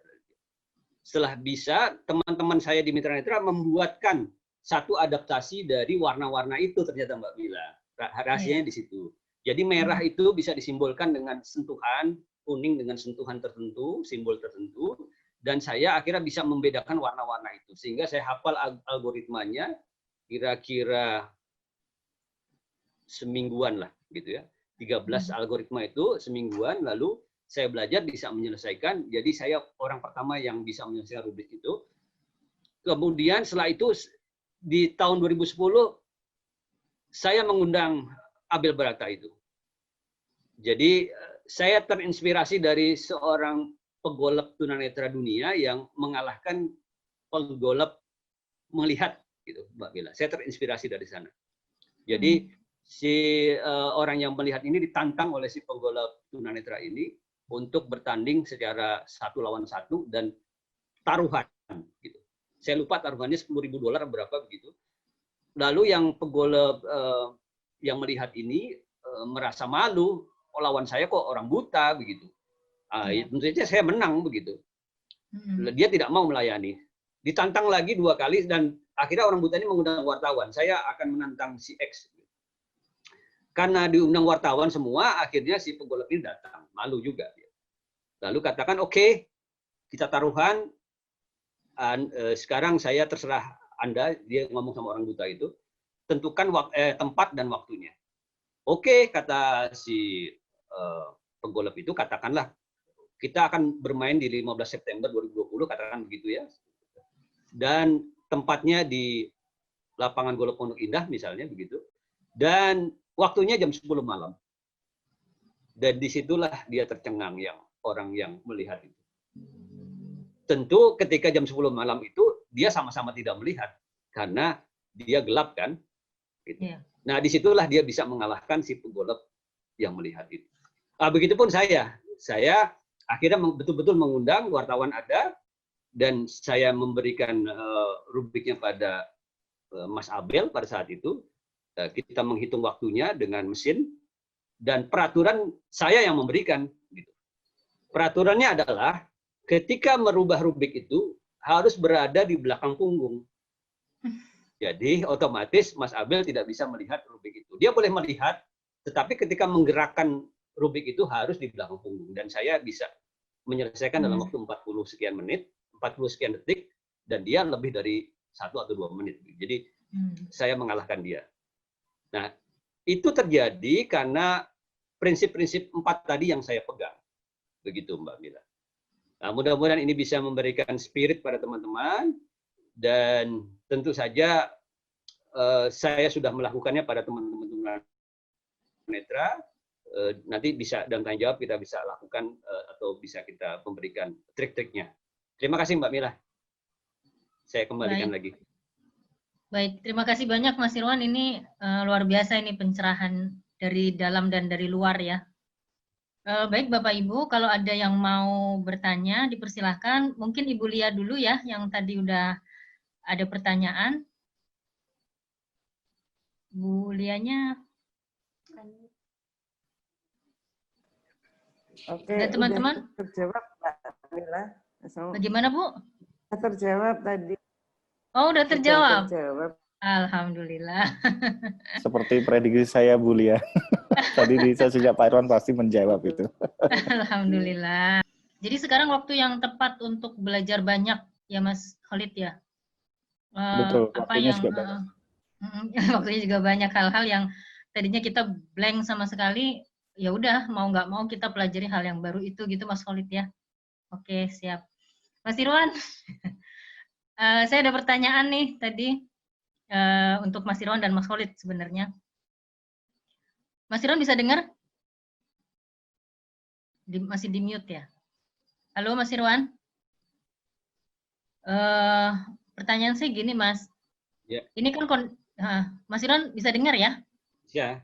Setelah bisa, teman-teman saya di Mitra Netra membuatkan satu adaptasi dari warna-warna itu ternyata Mbak Mila. Rahasianya di situ. Jadi merah itu bisa disimbolkan dengan sentuhan, kuning dengan sentuhan tertentu, simbol tertentu, dan saya akhirnya bisa membedakan warna-warna itu. Sehingga saya hafal algoritmanya kira-kira semingguan lah, gitu ya. 13 algoritma itu semingguan, lalu saya belajar bisa menyelesaikan. Jadi saya orang pertama yang bisa menyelesaikan Rubik itu. Kemudian setelah itu di tahun 2010 saya mengundang Abel Berata itu. Jadi saya terinspirasi dari seorang pegolap tunanetra dunia yang mengalahkan pegolap melihat gitu, Mbak Bella. Saya terinspirasi dari sana. Jadi orang yang melihat ini ditantang oleh si pegolf tunanetra ini untuk bertanding secara 1 lawan 1 dan taruhan. Gitu. Saya lupa taruhannya $10.000 berapa begitu. Lalu yang pegolf yang melihat ini merasa malu, oh, lawan saya kok orang buta begitu. Tentu saja saya menang begitu. Dia tidak mau melayani. Ditantang lagi 2 kali dan akhirnya orang buta ini mengundang wartawan. Saya akan menantang si X. Karena diundang wartawan semua, akhirnya si pegolf ini datang. Malu juga. Lalu katakan, oke, kita taruhan. Sekarang saya terserah Anda, dia ngomong sama orang buta itu, tentukan tempat dan waktunya. Oke, kata si pegolf itu, katakanlah, kita akan bermain di 15 September 2020, katakan begitu ya. Dan tempatnya di lapangan golf Pondok Indah misalnya begitu. Dan waktunya jam 10 malam. Dan disitulah dia tercengang orang yang melihat itu. Tentu ketika jam 10 malam itu dia sama-sama tidak melihat karena dia gelap kan. Gitu. Nah disitulah dia bisa mengalahkan si pegolf yang melihat itu. Begitupun saya akhirnya betul-betul mengundang wartawan ada dan saya memberikan rubriknya pada Mas Abel pada saat itu. Kita menghitung waktunya dengan mesin dan peraturan saya yang memberikan. Gitu. Peraturannya adalah ketika merubah rubrik itu harus berada di belakang punggung. Jadi otomatis Mas Abel tidak bisa melihat rubrik itu. Dia boleh melihat, tetapi ketika menggerakkan rubrik itu harus di belakang punggung. Dan saya bisa menyelesaikan dalam waktu 40 sekian menit, 40 sekian detik, dan dia lebih dari 1 atau 2 menit. Jadi saya mengalahkan dia. Nah, itu terjadi karena prinsip-prinsip 4 tadi yang saya pegang. Begitu, Mbak Mila. Nah, mudah-mudahan ini bisa memberikan spirit pada teman-teman, dan tentu saja saya sudah melakukannya pada teman-teman tunanetra. Nanti bisa dalam tanya jawab kita bisa lakukan atau bisa kita memberikan trik-triknya. Terima kasih Mbak Mila. Saya kembalikan lagi. Baik, terima kasih banyak Mas Irwan. Ini luar biasa ini pencerahan dari dalam dan dari luar ya. Baik Bapak Ibu, kalau ada yang mau bertanya dipersilahkan. Mungkin Ibu Lia dulu ya, yang tadi udah ada pertanyaan. Bu Lianya. Oke, dan teman-teman terjawab Mbak Mila. Bagaimana Bu? Terjawab tadi. Oh, udah terjawab. Terjawab. Alhamdulillah. Seperti prediksi saya Bu Lia. Tadi sejak Pak Irwan pasti menjawab itu. Alhamdulillah. Jadi sekarang waktu yang tepat untuk belajar banyak ya Mas Khalid ya. Betul, waktunya juga banyak. Waktunya juga banyak hal-hal yang tadinya kita blank sama sekali, ya udah mau nggak mau kita pelajari hal yang baru itu gitu Mas Khalid ya. Oke, siap. Mas Irwan, saya ada pertanyaan nih tadi untuk Mas Irwan dan Mas Khalid sebenarnya. Mas Irwan bisa dengar? Masih di mute ya? Halo Mas Irwan? Pertanyaan saya gini Mas. Ya. Ini kan Mas Irwan bisa dengar ya? Ya.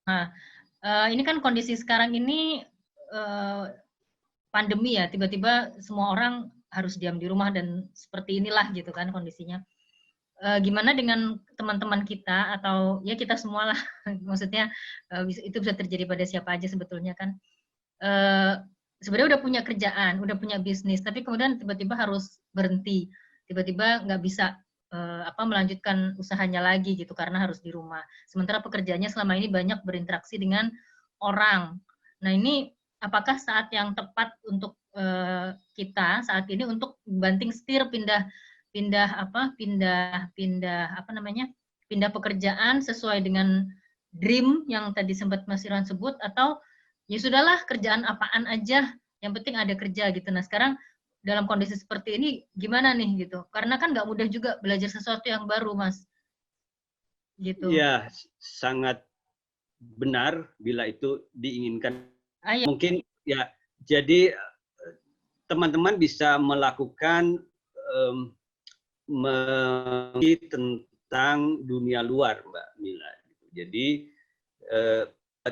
Nah, ini kan kondisi sekarang ini pandemi ya, tiba-tiba semua orang harus diam di rumah dan seperti inilah gitu kan kondisinya. Gimana dengan teman-teman kita atau ya kita semua lah, maksudnya itu bisa terjadi pada siapa aja sebetulnya kan. Sebenarnya udah punya kerjaan, udah punya bisnis, tapi kemudian tiba-tiba harus berhenti, tiba-tiba nggak bisa melanjutkan usahanya lagi gitu karena harus di rumah. Sementara pekerjaannya selama ini banyak berinteraksi dengan orang. Nah ini apakah saat yang tepat untuk kita saat ini untuk banting setir pindah pekerjaan sesuai dengan dream yang tadi sempat Mas Irwan sebut, atau ya sudahlah kerjaan apaan aja yang penting ada kerja gitu. Nah sekarang dalam kondisi seperti ini gimana nih gitu, karena kan nggak mudah juga belajar sesuatu yang baru Mas gitu. Ya sangat benar bila itu diinginkan. Mungkin ya jadi teman-teman bisa melakukan tentang dunia luar Mbak Mila. Jadi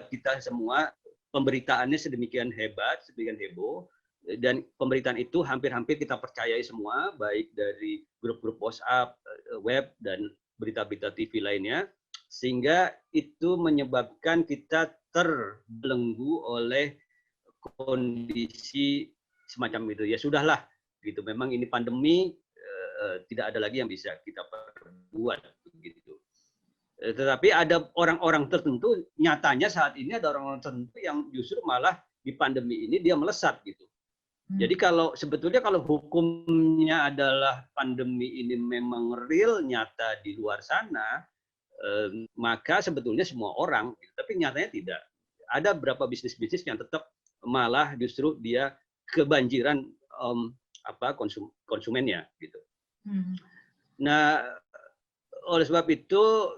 kita semua pemberitaannya sedemikian hebat, sedemikian heboh, dan pemberitaan itu hampir-hampir kita percayai semua, baik dari grup-grup WhatsApp, web, dan berita-berita TV lainnya, sehingga itu menyebabkan kita terbelenggu oleh kondisi semacam itu. Ya sudahlah, gitu. Memang ini pandemi, tidak ada lagi yang bisa kita perbuat, begitu. Tetapi ada orang-orang tertentu, nyatanya saat ini ada orang-orang tertentu yang justru malah di pandemi ini dia melesat, gitu. Jadi sebetulnya kalau hukumnya adalah pandemi ini memang real, nyata di luar sana, maka sebetulnya semua orang, gitu. Tapi nyatanya tidak. Ada beberapa bisnis-bisnis yang tetap malah justru dia kebanjiran konsumennya, gitu. Nah, oleh sebab itu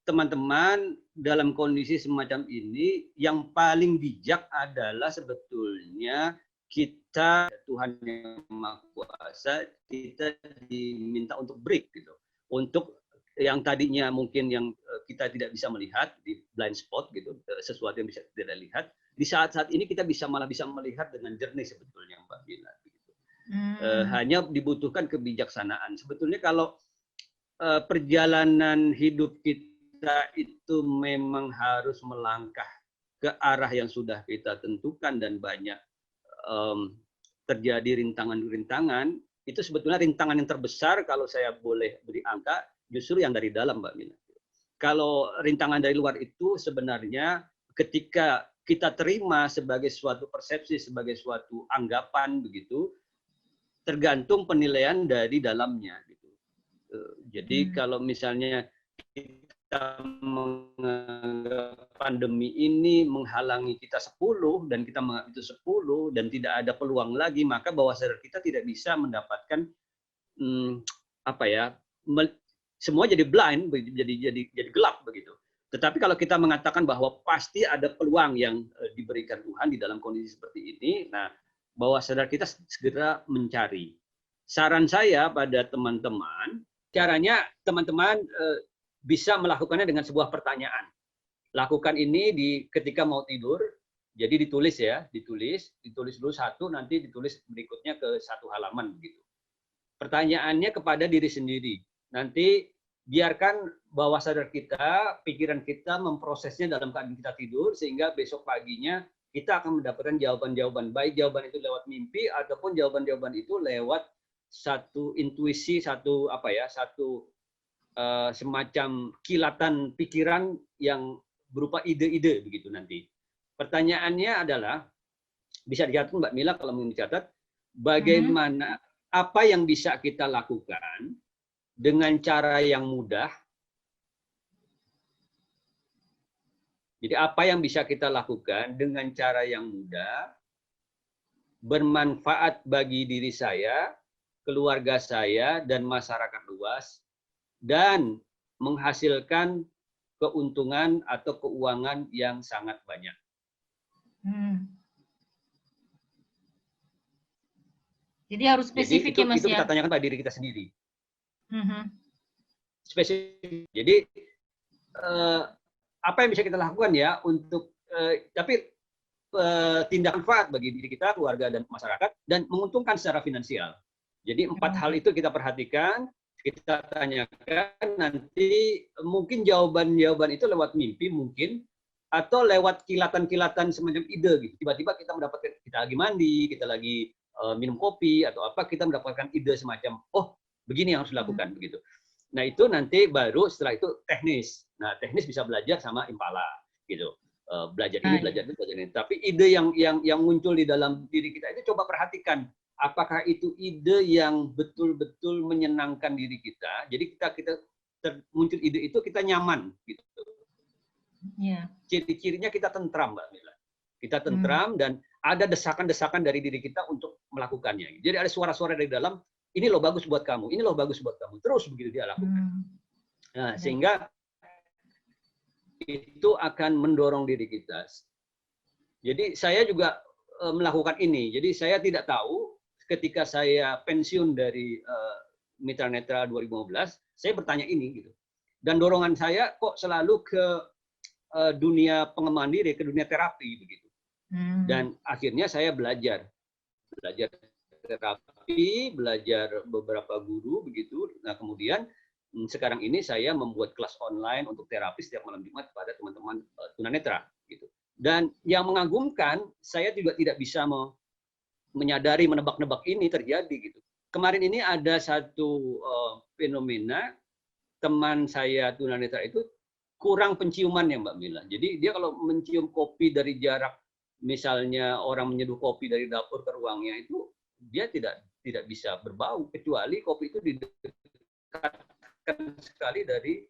teman-teman dalam kondisi semacam ini yang paling bijak adalah sebetulnya kita, Tuhan yang Maha Kuasa, kita diminta untuk break, gitu. Untuk yang tadinya mungkin yang kita tidak bisa melihat di blind spot, gitu, sesuatu yang bisa tidak lihat, di saat-saat ini kita malah bisa melihat dengan jernih sebetulnya, Mbak Bila. Gitu. Hanya dibutuhkan kebijaksanaan. Sebetulnya kalau perjalanan hidup kita itu memang harus melangkah ke arah yang sudah kita tentukan dan banyak terjadi rintangan-rintangan, itu sebetulnya rintangan yang terbesar kalau saya boleh beri angka justru yang dari dalam, Mbak Mina. Kalau rintangan dari luar itu sebenarnya ketika kita terima sebagai suatu persepsi, sebagai suatu anggapan, begitu, tergantung penilaian dari dalamnya, gitu. Jadi kalau misalnya kita menganggap pandemi ini menghalangi kita 10 dan kita menganggap itu 10 dan tidak ada peluang lagi, maka bawah sadar kita tidak bisa mendapatkan semua jadi blind, jadi gelap, begitu. Tetapi kalau kita mengatakan bahwa pasti ada peluang yang diberikan Tuhan di dalam kondisi seperti ini, nah bawah sadar kita segera mencari. Saran saya pada teman-teman, caranya teman-teman bisa melakukannya dengan sebuah pertanyaan. Lakukan ini ketika mau tidur, jadi ditulis dulu satu, nanti ditulis berikutnya ke satu halaman, begitu. Pertanyaannya kepada diri sendiri. Nanti biarkan bawah sadar kita, pikiran kita memprosesnya dalam keadaan kita tidur, sehingga besok paginya kita akan mendapatkan jawaban-jawaban. Baik jawaban itu lewat mimpi, ataupun jawaban-jawaban itu lewat satu intuisi, satu semacam kilatan pikiran yang berupa ide-ide, begitu nanti. Pertanyaannya adalah, bisa dicatat Mbak Mila kalau mau dicatat, bagaimana, apa yang bisa kita lakukan dengan cara yang mudah. Jadi apa yang bisa kita lakukan dengan cara yang mudah, bermanfaat bagi diri saya, keluarga saya, dan masyarakat luas, dan menghasilkan keuntungan atau keuangan yang sangat banyak. Jadi harus spesifik ya, Mas, itu ya? kita tanyakan pada diri kita sendiri. Spesifik. Jadi apa yang bisa kita lakukan ya untuk tapi tindakan manfaat bagi diri kita, keluarga, dan masyarakat, dan menguntungkan secara finansial. Jadi 4 hal itu kita perhatikan, kita tanyakan, nanti mungkin jawaban-jawaban itu lewat mimpi mungkin, atau lewat kilatan-kilatan semacam ide, gitu. Tiba-tiba kita mendapatkan, kita lagi mandi, kita lagi minum kopi atau apa, kita mendapatkan ide semacam, oh begini yang harus dilakukan, begitu. Nah itu nanti baru setelah itu teknis. Nah teknis bisa belajar sama Impala, gitu. Belajar ini, belajar ini. Tapi ide yang muncul di dalam diri kita itu coba perhatikan. Apakah itu ide yang betul-betul menyenangkan diri kita? Jadi kita muncul ide itu kita nyaman, gitu. Ciri-cirinya kita tentram, Mbak Mila. Kita tentram dan ada desakan-desakan dari diri kita untuk melakukannya. Jadi ada suara-suara dari dalam, ini loh bagus buat kamu, ini loh bagus buat kamu. Terus begitu dia lakukan. Nah, sehingga itu akan mendorong diri kita. Jadi saya juga melakukan ini. Jadi saya tidak tahu ketika saya pensiun dari Mitra Netra 2015, saya bertanya ini, gitu. Dan dorongan saya kok selalu ke dunia pengembangan diri, ke dunia terapi begitu. Dan akhirnya saya belajar terapi, belajar beberapa guru begitu. Nah, kemudian sekarang ini saya membuat kelas online untuk terapi setiap malam Jumat kepada teman-teman tunanetra gitu. Dan yang mengagumkan, saya juga tidak bisa menyadari, menebak-nebak ini terjadi gitu. Kemarin ini ada satu fenomena, teman saya tunanetra itu kurang penciuman ya Mbak Mila. Jadi dia kalau mencium kopi dari jarak, misalnya orang menyeduh kopi dari dapur ke ruangnya itu, dia tidak bisa berbau, kecuali kopi itu didekatkan sekali dari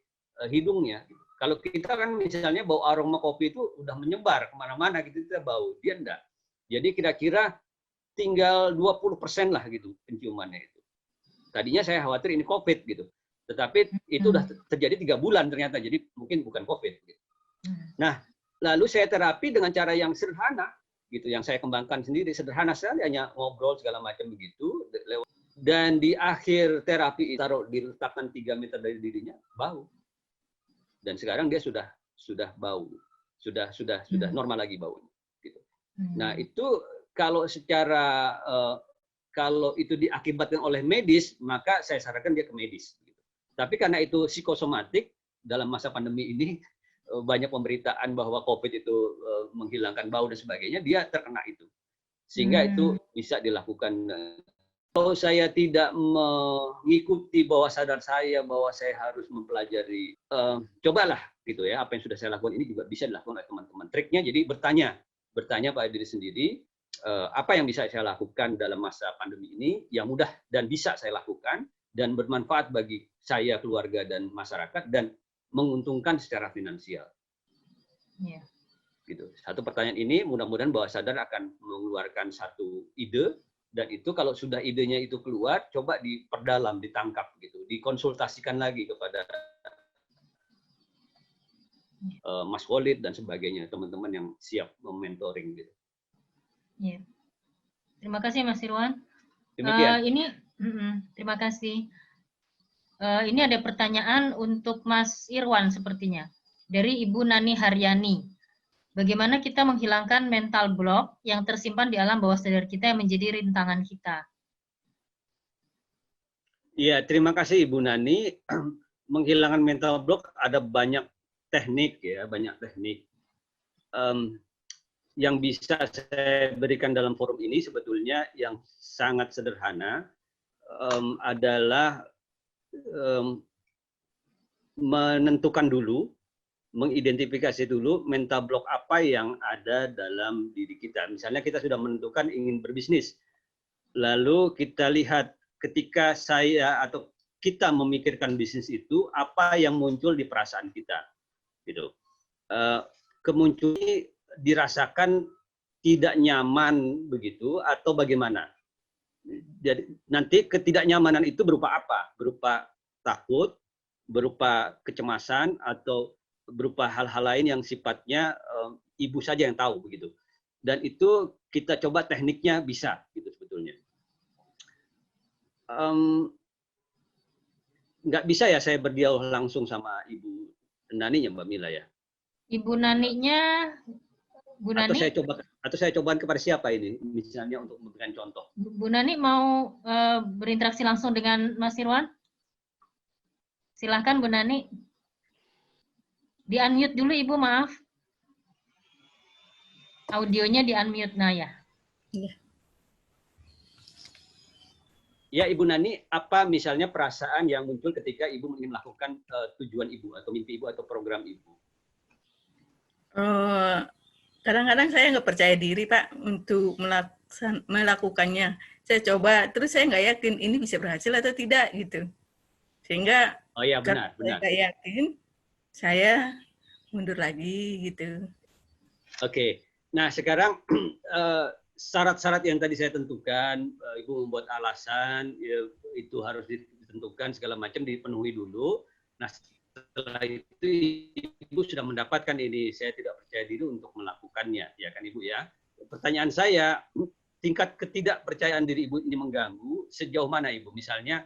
hidungnya. Kalau kita kan misalnya bau aroma kopi itu udah menyebar kemana-mana gitu, kita bau, dia enggak. Jadi kira-kira tinggal 20% lah gitu penciumannya itu. Tadinya saya khawatir ini COVID gitu. Tetapi itu udah terjadi 3 bulan ternyata, jadi mungkin bukan COVID. Gitu. Nah, lalu saya terapi dengan cara yang sederhana, gitu, yang saya kembangkan sendiri, sederhana sekali, hanya ngobrol segala macam begitu. Dan di akhir terapi taruh diletakkan 3 meter dari dirinya, bau. Dan sekarang dia sudah bau, sudah normal lagi baunya. Gitu. Nah itu kalau secara kalau itu diakibatkan oleh medis, maka saya sarankan dia ke medis. Gitu. Tapi karena itu psikosomatik, dalam masa pandemi ini banyak pemberitaan bahwa COVID itu menghilangkan bau dan sebagainya, dia terkena itu. Sehingga itu bisa dilakukan. Kalau saya tidak mengikuti bawah sadar saya bahwa saya harus mempelajari, cobalah gitu ya, apa yang sudah saya lakukan ini juga bisa dilakukan oleh teman-teman. Triknya jadi bertanya pada diri sendiri, apa yang bisa saya lakukan dalam masa pandemi ini yang mudah dan bisa saya lakukan dan bermanfaat bagi saya, keluarga, dan masyarakat, dan menguntungkan secara finansial. Yeah. Gitu. Satu pertanyaan ini mudah-mudahan bawah sadar akan mengeluarkan satu ide, dan itu kalau sudah idenya itu keluar, coba diperdalam, ditangkap, gitu, dikonsultasikan lagi kepada Mas Khalid dan sebagainya, teman-teman yang siap mementoring. Gitu. Yeah. Terima kasih Mas Irwan. Demikian. Terima kasih. Ini ada pertanyaan untuk Mas Irwan sepertinya. Dari Ibu Nani Haryani. Bagaimana kita menghilangkan mental block yang tersimpan di alam bawah sadar kita yang menjadi rintangan kita? Iya, terima kasih Ibu Nani. Menghilangkan mental block ada banyak teknik ya, banyak teknik. Yang bisa saya berikan dalam forum ini sebetulnya yang sangat sederhana adalah menentukan dulu, mengidentifikasi dulu mental block apa yang ada dalam diri kita. Misalnya kita sudah menentukan ingin berbisnis, lalu kita lihat ketika saya atau kita memikirkan bisnis itu, apa yang muncul di perasaan kita, gitu. Kemunculan dirasakan tidak nyaman begitu atau bagaimana? Jadi nanti ketidaknyamanan itu berupa apa? Berupa takut, berupa kecemasan, atau berupa hal-hal lain yang sifatnya ibu saja yang tahu begitu. Dan itu kita coba tekniknya bisa gitu sebetulnya. Nggak bisa ya saya berdialog langsung sama Ibu Nani ya Mbak Mila ya? Ibu Naninya, Bu Nani? Atau saya cobaan kepada siapa ini misalnya untuk memberikan contoh? Bu Nani mau berinteraksi langsung dengan Mas Irwan? Silahkan Bu Nani. Di-unmute dulu Ibu, maaf. Audionya di-unmute, nah ya. Ya Ibu Nani, apa misalnya perasaan yang muncul ketika Ibu ingin melakukan tujuan Ibu atau mimpi Ibu atau program Ibu? Kadang-kadang saya nggak percaya diri Pak untuk melakukannya. Saya coba, terus saya nggak yakin ini bisa berhasil atau tidak gitu. Sehingga oh ya benar. Saya nggak yakin, saya mundur lagi gitu. Oke, nah sekarang syarat-syarat yang tadi saya tentukan, Ibu membuat alasan, ya, itu harus ditentukan segala macam dipenuhi dulu. Nah setelah itu Ibu sudah mendapatkan ini, saya tidak percaya diri untuk melakukannya, ya kan Ibu ya. Pertanyaan saya, tingkat ketidakpercayaan diri Ibu ini mengganggu sejauh mana Ibu? Misalnya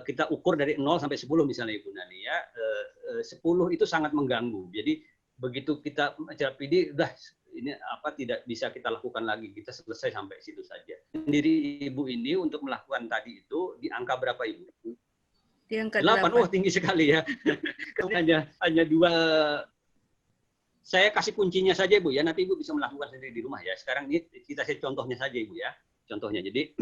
kita ukur dari 0 sampai 10 misalnya Ibu Nani ya, 10 itu sangat mengganggu. Jadi begitu kita acara PD, udah ini apa tidak bisa kita lakukan lagi, kita selesai sampai situ saja. Diri Ibu ini untuk melakukan tadi itu di angka berapa Ibu? Di angka 8. 8. Oh, tinggi sekali ya. hanya 2. Saya kasih kuncinya saja Ibu ya, nanti Ibu bisa melakukan sendiri di rumah ya. Sekarang ini kita kasih contohnya saja Ibu ya. Contohnya. Jadi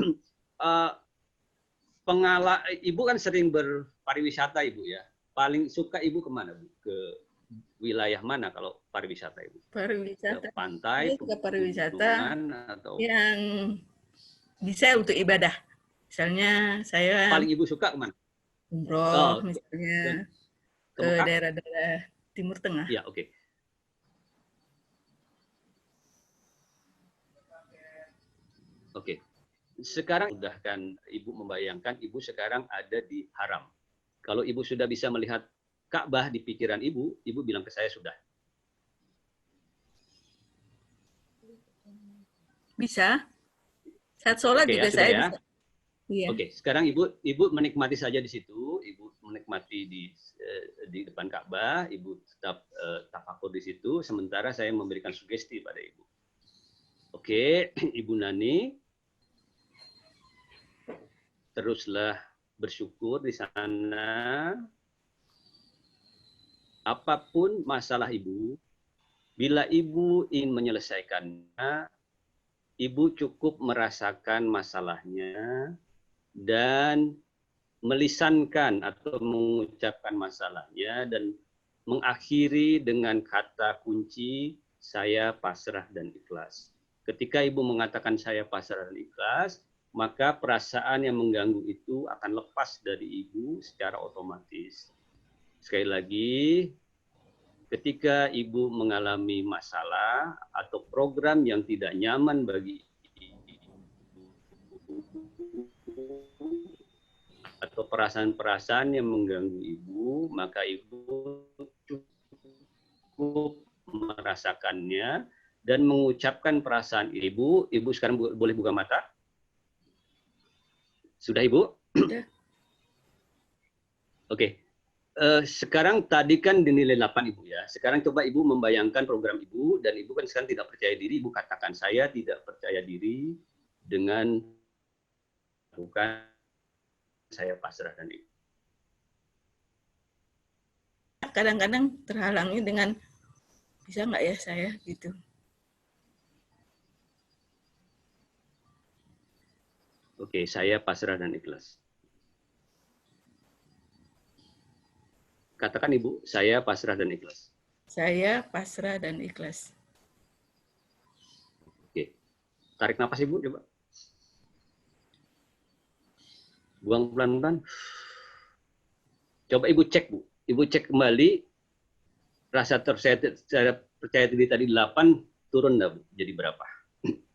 Ibu kan sering berpariwisata Ibu ya. Paling suka Ibu kemana Bu? Ke wilayah mana kalau pariwisata Ibu? Pariwisata. Ke pantai, Saya suka pariwisata pegunungan, atau yang bisa untuk ibadah. Misalnya saya paling Ibu suka kemana? umroh, misalnya ke ke Mekah? daerah-daerah Timur Tengah. Ya, oke. Oke. Sekarang sudah kan Ibu membayangkan Ibu sekarang ada di haram. Kalau Ibu sudah bisa melihat Ka'bah di pikiran Ibu, Ibu bilang ke saya sudah. Bisa. Saat sholat Oke, juga ya, sudah saya ya. bisa. Iya. Oke, sekarang Ibu menikmati saja di situ, Ibu menikmati di depan Ka'bah, Ibu tetap tafakur di situ, sementara saya memberikan sugesti pada Ibu. Oke, Ibu Nani, teruslah bersyukur di sana. Apapun masalah Ibu, bila Ibu ingin menyelesaikannya, Ibu cukup merasakan masalahnya dan melisankan atau mengucapkan masalahnya dan mengakhiri dengan kata kunci, saya pasrah dan ikhlas. Ketika Ibu mengatakan saya pasrah dan ikhlas, maka perasaan yang mengganggu itu akan lepas dari Ibu secara otomatis. Sekali lagi, ketika Ibu mengalami masalah atau program yang tidak nyaman bagi Ibu, atau perasaan-perasaan yang mengganggu Ibu, maka Ibu cukup merasakannya dan mengucapkan perasaan Ibu. Ibu sekarang boleh buka mata? Sudah Ibu? Sudah. Oke. Sekarang tadi kan dinilai 8 Ibu ya. Sekarang coba Ibu membayangkan program Ibu, dan Ibu kan sekarang tidak percaya diri. Ibu katakan saya tidak percaya diri dengan bukan saya pasrah dan ikhlas. Kadang-kadang terhalangi dengan bisa nggak ya saya gitu. Oke, saya pasrah dan ikhlas. Katakan Ibu, saya pasrah dan ikhlas. Saya pasrah dan ikhlas. Oke. Tarik napas Ibu coba. Buang pelan-pelan. Coba Ibu cek, Bu. Ibu cek kembali rasa percaya diri tadi 8 turun enggak, Bu? Jadi berapa?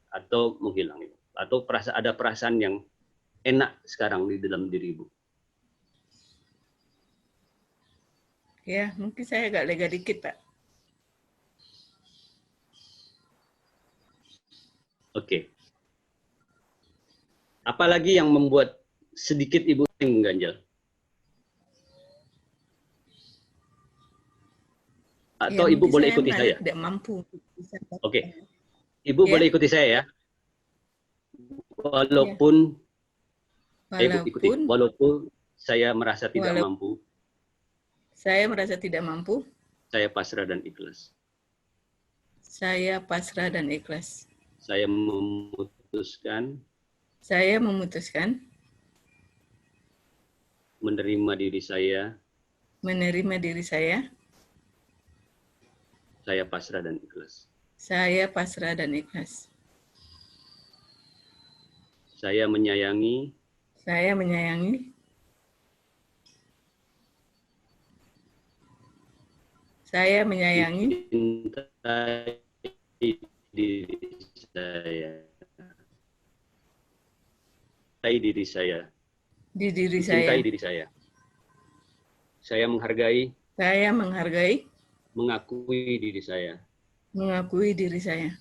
Atau menghilang Ibu? Atau ada perasaan yang enak sekarang di dalam diri Ibu? Ya, mungkin saya agak lega dikit, Pak. Oke. Apalagi yang membuat sedikit Ibu mengganjal? Atau Ya, Ibu boleh saya ikuti merasa saya? tidak mampu. Oke. Ibu Ya. boleh ikuti saya ya? Walaupun walaupun saya merasa tidak mampu, saya merasa tidak mampu, saya pasrah dan ikhlas. Saya pasrah dan ikhlas. Saya memutuskan menerima diri saya. Saya pasrah dan ikhlas. Saya pasrah dan ikhlas. Saya menyayangi. Saya menyayangi. Saya menyayangi. Mencintai diri saya. Mencintai diri saya. Di diri Mencintai saya. diri saya. Saya menghargai. Saya menghargai. Mengakui diri saya. Mengakui diri saya.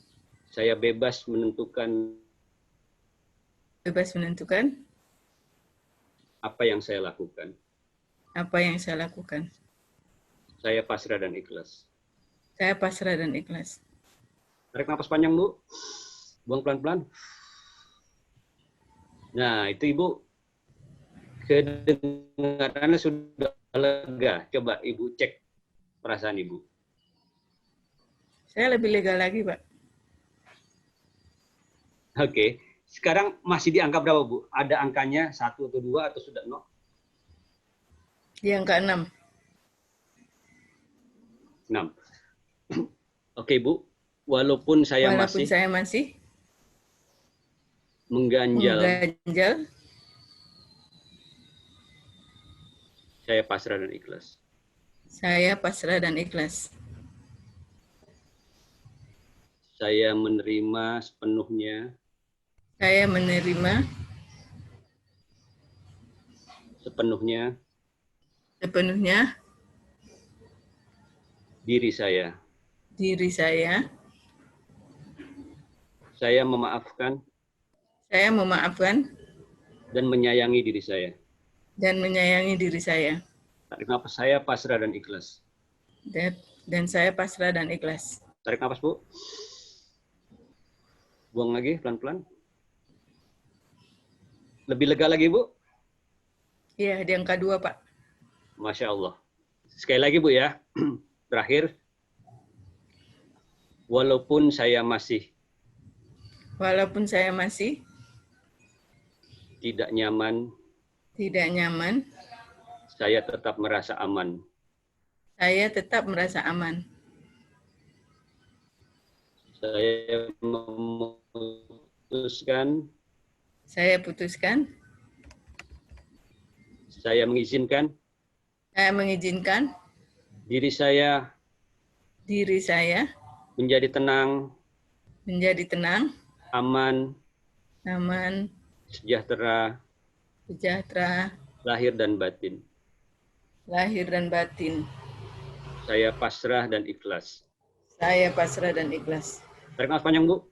Saya bebas menentukan. Bebas menentukan. Apa yang saya lakukan. Apa yang saya lakukan. Saya pasrah dan ikhlas. Saya pasrah dan ikhlas. Tarik nafas panjang, Bu. Buang pelan-pelan. Nah, itu Ibu kedengarannya sudah lega. Coba Ibu cek perasaan Ibu. Saya lebih lega lagi, Pak. Oke. Sekarang masih di angka berapa, Bu? Ada angkanya 1 atau 2 atau sudah 0? Di angka 6. 6. Oke, Bu. Walaupun saya Walaupun masih saya masih mengganjal, saya pasrah dan ikhlas. saya pasrah dan ikhlas. Saya menerima sepenuhnya Saya menerima sepenuhnya sepenuhnya diri saya. Saya memaafkan Saya memaafkan dan menyayangi diri saya. dan menyayangi diri saya. Tarik nafas, saya pasrah dan ikhlas. Dan saya pasrah dan ikhlas. Tarik nafas, Bu. Buang lagi pelan-pelan. Lebih lega lagi, Bu? Iya, di angka 2, Pak. Masya Allah. Sekali lagi, Bu, ya. Terakhir. Walaupun saya masih tidak nyaman, saya tetap merasa aman. Saya memutuskan, saya mengizinkan diri saya menjadi tenang, aman, sejahtera, lahir dan batin. Saya pasrah dan ikhlas. Tarik nafas panjang, Bu.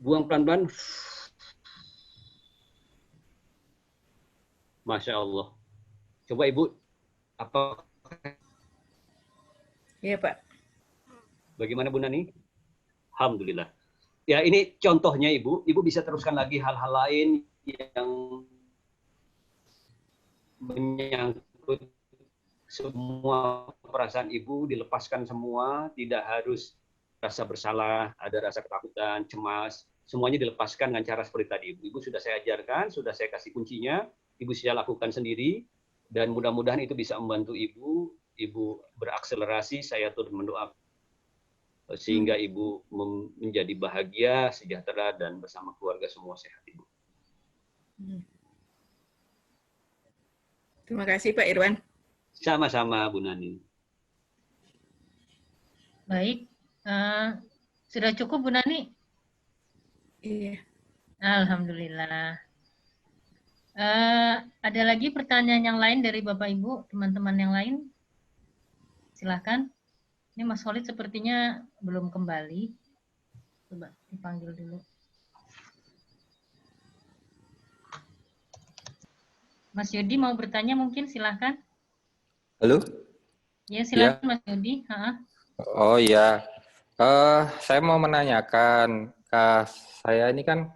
Buang pelan-pelan. Masya Allah. Coba Ibu, apa? Iya, Pak. Bagaimana Bu Nani? Alhamdulillah. Ya, ini contohnya Ibu. Ibu bisa teruskan lagi hal-hal lain yang menyangkut semua perasaan Ibu, dilepaskan semua, tidak harus rasa bersalah, ada rasa ketakutan, cemas, semuanya dilepaskan dengan cara seperti tadi. Ibu sudah saya ajarkan, sudah saya kasih kuncinya, Ibu bisa lakukan sendiri, dan mudah-mudahan itu bisa membantu Ibu berakselerasi, saya turut mendoakan sehingga Ibu menjadi bahagia, sejahtera, dan bersama keluarga semua sehat, Ibu. Terima kasih, Pak Irwan. Sama-sama, Bu Nani. Baik, sudah cukup Bu Nani? Iya. Alhamdulillah. Ada lagi pertanyaan yang lain dari Bapak Ibu, teman-teman yang lain? Silahkan. Ini Mas Khalid sepertinya belum kembali. Coba dipanggil dulu. Mas Yudi mau bertanya mungkin, silahkan. Halo? Ya, silakan Ya. Mas Yudi. Oh iya, saya mau menanyakan, saya ini kan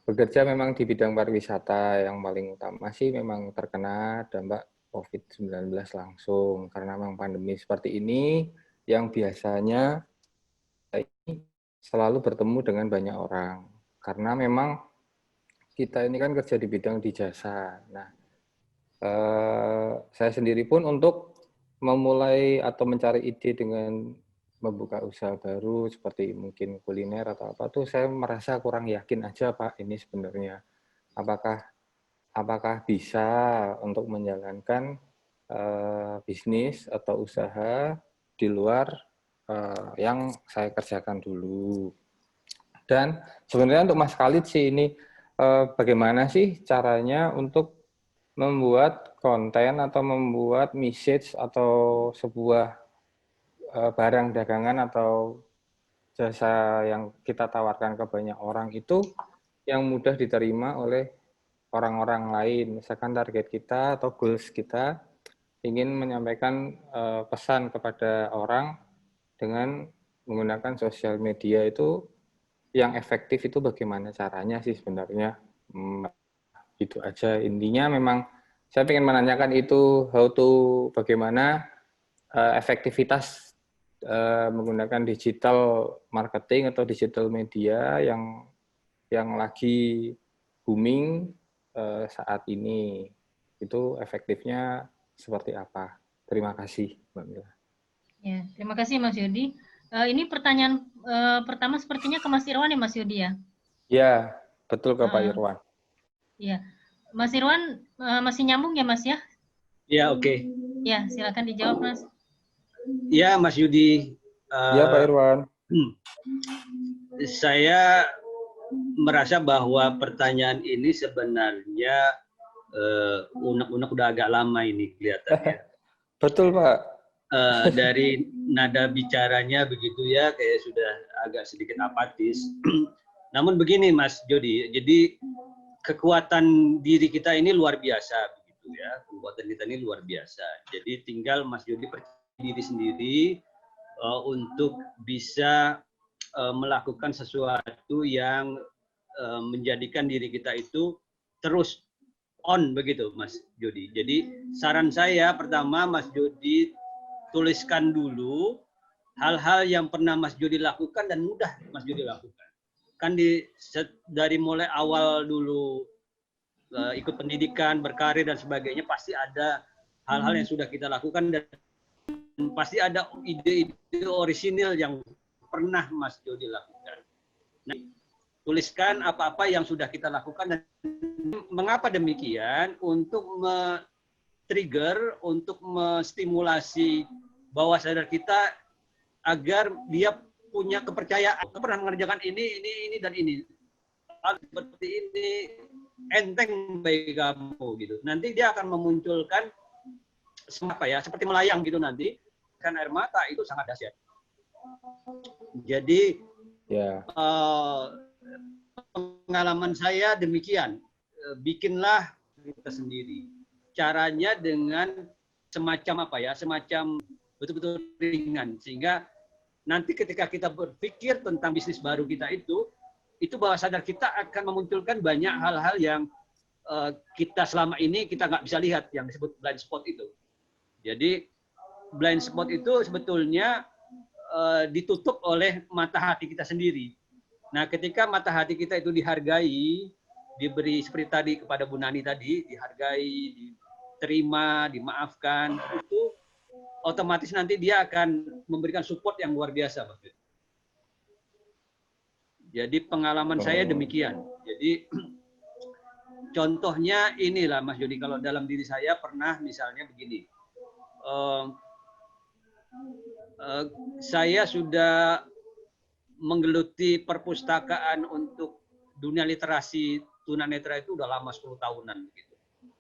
bekerja memang di bidang pariwisata, yang paling utama sih memang terkena dampak COVID-19 langsung, karena memang pandemi seperti ini yang biasanya selalu bertemu dengan banyak orang, karena memang kita ini kan kerja di bidang di jasa. Nah, saya sendiri pun untuk memulai atau mencari ide dengan membuka usaha baru seperti mungkin kuliner atau apa tuh saya merasa kurang yakin aja Pak ini sebenarnya apakah bisa untuk menjalankan bisnis atau usaha di luar yang saya kerjakan dulu. Dan sebenarnya untuk Mas Khalid sih ini bagaimana sih caranya untuk membuat konten atau membuat message atau sebuah barang dagangan atau jasa yang kita tawarkan ke banyak orang itu yang mudah diterima oleh orang-orang lain. Misalkan target kita atau goals kita ingin menyampaikan pesan kepada orang dengan menggunakan sosial media itu yang efektif itu bagaimana caranya sih sebenarnya. Itu aja intinya. Memang saya ingin menanyakan itu bagaimana efektivitas menggunakan digital marketing atau digital media yang lagi booming saat ini. Itu efektifnya seperti apa? Terima kasih, Mbak Mila. Ya, terima kasih Mas Yudi. Ini pertanyaan pertama sepertinya ke Mas Irwan ya Mas Yudi ya? Ya, betul ke Pak Irwan. Iya. Mas Irwan masih nyambung ya Mas ya? Ya, oke. Ya, silakan dijawab Mas. Ya, Mas Yudi. Ya, Pak Irwan. Saya merasa bahwa pertanyaan ini sebenarnya unek-unek udah agak lama ini kelihatannya. Betul, Pak. Dari nada bicaranya begitu ya, kayak sudah agak sedikit apatis. Namun begini Mas Jody, jadi kekuatan diri kita ini luar biasa begitu ya. Kekuatan kita ini luar biasa. Jadi tinggal Mas Jody percaya diri sendiri untuk bisa melakukan sesuatu yang menjadikan diri kita itu terus on begitu Mas Jody. Jadi saran saya pertama Mas Jody tuliskan dulu hal-hal yang pernah Mas Jody lakukan dan mudah Mas Jody lakukan. Kan dari mulai awal dulu ikut pendidikan, berkarir dan sebagainya pasti ada hal-hal yang sudah kita lakukan dan pasti ada ide-ide orisinil yang pernah Mas Jody lakukan. Nah, tuliskan apa-apa yang sudah kita lakukan dan mengapa demikian? Untuk trigger, untuk menstimulasi bawah sadar kita agar dia punya kepercayaan. Aku pernah mengerjakan ini, dan ini. Hal seperti ini enteng bagi kamu gitu. Nanti dia akan memunculkan seperti melayang gitu nanti. Kan air mata itu sangat dahsyat. Jadi pengalaman saya demikian. Bikinlah kita sendiri. Caranya dengan semacam semacam betul-betul ringan sehingga nanti ketika kita berpikir tentang bisnis baru kita itu bawah sadar kita akan memunculkan banyak hal-hal yang kita selama ini kita nggak bisa lihat yang disebut blind spot itu. Jadi blind spot itu sebetulnya ditutup oleh mata hati kita sendiri. Nah, ketika mata hati kita itu dihargai, diberi seperti tadi kepada Bu Nani tadi, dihargai, diterima, dimaafkan, itu otomatis nanti dia akan memberikan support yang luar biasa. Jadi pengalaman saya demikian. Jadi contohnya inilah Mas Jody, kalau dalam diri saya pernah misalnya begini. Saya sudah menggeluti perpustakaan untuk dunia literasi tunanetra itu udah lama 10 tahunan begitu.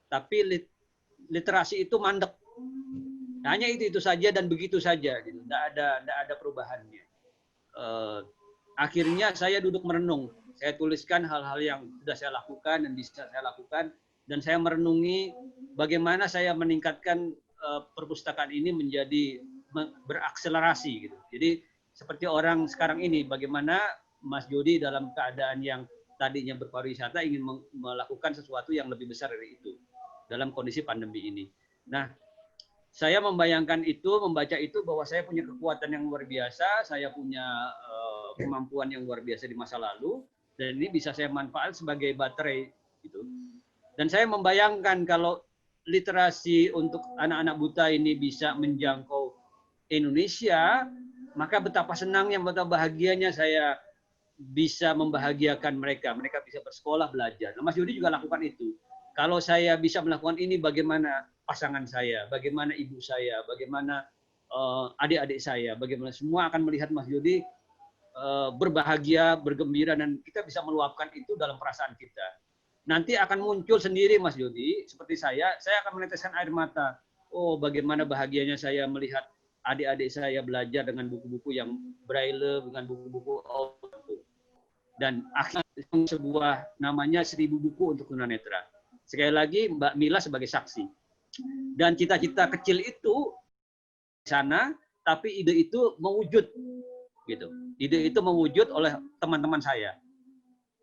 Tapi literasi itu mandek. Hanya itu saja dan begitu saja gitu. Nggak ada perubahannya. Akhirnya saya duduk merenung. Saya tuliskan hal-hal yang sudah saya lakukan dan bisa saya lakukan dan saya merenungi bagaimana saya meningkatkan perpustakaan ini menjadi berakselerasi gitu. Jadi seperti orang sekarang ini, bagaimana Mas Jody dalam keadaan yang tadinya berpariwisata ingin melakukan sesuatu yang lebih besar dari itu dalam kondisi pandemi ini. Nah, saya membayangkan itu, membaca itu bahwa saya punya kekuatan yang luar biasa, saya punya kemampuan yang luar biasa di masa lalu, dan ini bisa saya manfaat sebagai baterai gitu. Dan saya membayangkan kalau literasi untuk anak-anak buta ini bisa menjangkau Indonesia, maka betapa senangnya, betapa bahagianya saya bisa membahagiakan mereka. Mereka bisa bersekolah, belajar. Nah, Mas Yudi juga lakukan itu. Kalau saya bisa melakukan ini, bagaimana pasangan saya, bagaimana ibu saya, bagaimana adik-adik saya, bagaimana semua akan melihat Mas Yudi berbahagia, bergembira, dan kita bisa meluapkan itu dalam perasaan kita. Nanti akan muncul sendiri Mas Yudi, seperti saya akan meneteskan air mata. Oh, bagaimana bahagianya saya melihat adik-adik saya belajar dengan buku-buku yang braille, dengan buku-buku audio. Dan akhirnya sebuah namanya 1000 buku untuk tunanetra. Sekali lagi Mbak Mila sebagai saksi. Dan cita-cita kecil itu di sana, tapi ide itu mewujud, gitu. Ide itu mewujud oleh teman-teman saya.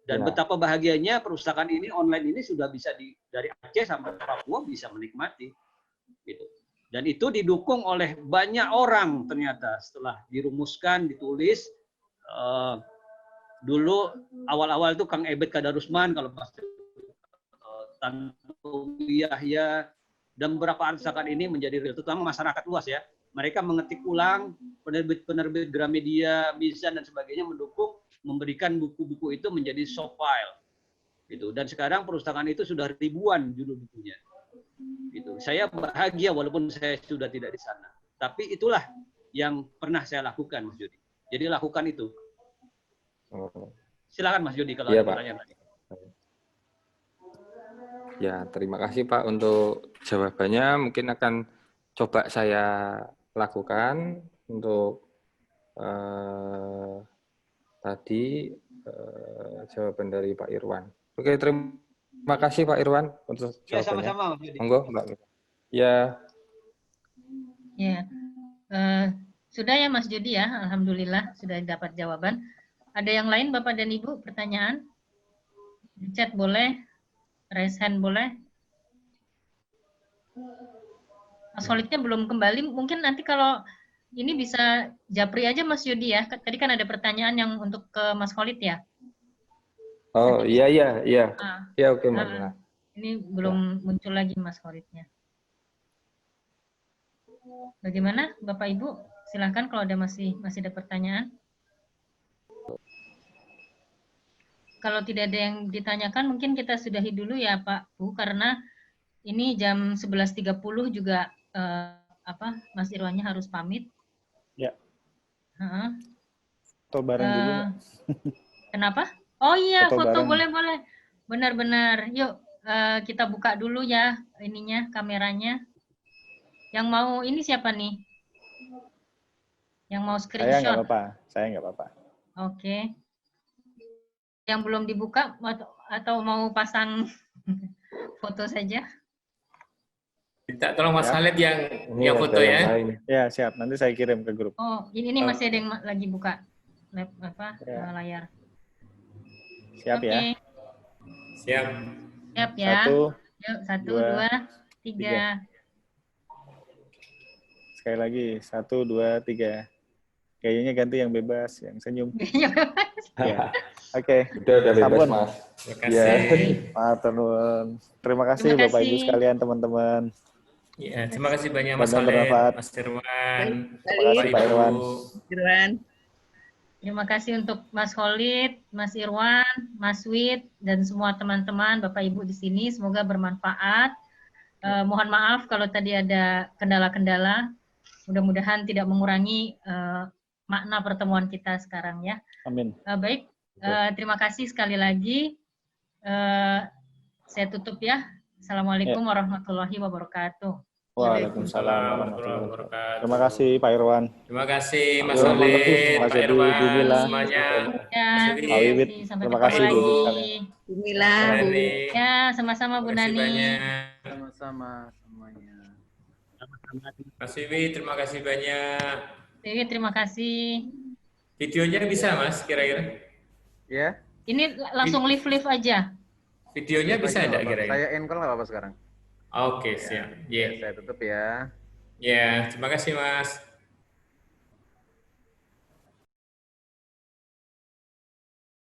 Dan Ya. betapa bahagianya perpustakaan ini online ini sudah bisa dari Aceh sampai Papua bisa menikmati, gitu. Dan itu didukung oleh banyak orang ternyata setelah dirumuskan, ditulis. Dulu awal-awal itu Kang Ebet Kadarusman kalau pas Tanto Yahya dan beberapa artisakan ini menjadi real, terutama masyarakat luas ya. Mereka mengetik ulang, penerbit-penerbit Gramedia, Mizan dan sebagainya mendukung, memberikan buku-buku itu menjadi soft file. Gitu. Dan sekarang perpustakaan itu sudah ribuan judul bukunya. Gitu. Saya bahagia walaupun saya sudah tidak di sana. Tapi itulah yang pernah saya lakukan, Mas Jody. Jadi lakukan itu. Silakan Mas Jody kalau Iya, ada Pak. pertanyaan lagi. Ya, terima kasih Pak untuk jawabannya. Mungkin akan coba saya lakukan untuk tadi jawaban dari Pak Irwan. Oke, terima kasih Pak Irwan untuk Ya, jawabannya. sama-sama Mas Jody. Monggo, Mbak. Ya, Ya, sudah ya Mas Jody ya, alhamdulillah sudah dapat jawaban. Ada yang lain Bapak dan Ibu pertanyaan? Di chat boleh, raise hand boleh. Mas Khalidnya belum kembali, mungkin nanti kalau ini bisa japri aja Mas Jody ya. Tadi kan ada pertanyaan yang untuk ke Mas Khalid ya. oh iya. Ah, Ya, oke Mbak. ah, ini belum muncul lagi Mas Khalidnya. Bagaimana Bapak Ibu? Silahkan kalau ada masih ada pertanyaan. Kalau tidak ada yang ditanyakan, mungkin kita sudahi dulu ya Pak Bu, karena ini jam 11.30 juga Mas Irwannya harus pamit. Ya. Heeh. Foto bareng dulu. Mbak. Kenapa? Oh iya, Foto foto bareng. boleh. Benar-benar. Yuk kita buka dulu ya ininya, kameranya. Yang mau ini siapa nih? Yang mau Saya nggak screenshot? apa-apa. Saya nggak apa-apa. Oke. Yang belum dibuka atau mau pasang foto saja? Minta tolong Mas Ya. Khalid yang Ini ada foto yang ya. lain. Ya, siap. Nanti saya kirim ke grup. Oh, ini masih ada yang lagi buka Ya. layar. Siap Oke. ya. Siap. Siap ya. Satu. Yuk, 1, dua, 2, 3. Sekali lagi. 1, 2, 3. Kayaknya ganti yang bebas, yang senyum. Ya. Oke. Udah bebas Sampun. Mas. Terima Ya. kasih. Matur nuwun. Terima kasih Terima Bapak Ibu kasih. sekalian, teman-teman. Ya, terima kasih banyak Mas Mudah-mudahan Khalid, bermanfaat. Mas Irwan, Terima kasih Pak Irwan. Irwan. Terima kasih untuk Mas Khalid, Mas Irwan, Mas Wid, dan semua teman-teman, Bapak Ibu di sini. Semoga bermanfaat. Mohon maaf kalau tadi ada kendala-kendala. Mudah-mudahan tidak mengurangi makna pertemuan kita sekarang ya. Amin. Baik, terima kasih sekali lagi. Saya tutup ya. Assalamualaikum warahmatullahi wabarakatuh. Waalaikumsalam warahmatullahi wabarakatuh. Terima kasih Pak Irwan. Terima kasih Mas Terima Khalid, kasih, Mas Pak Edi, Irwan, Bu Mila. semuanya. Ya, Mas terima Wiwit. kasih. Sampai Terima ketemu kasih, Bu, lagi. sekalian. Bismillah, Bu. Nani. Ya, sama-sama Bu Terima kasih Nani. banyak. Sama-sama semuanya. Mas Wiwi, terima kasih banyak. Dewi, terima kasih. Videonya bisa Mas, kira-kira? Ya. Ini langsung live aja. Videonya bisa Lagi enggak nggak apa-apa. kira-kira? Saya end call nggak apa-apa sekarang. Oke, siap. Ya. Saya tutup ya. Ya, terima kasih Mas.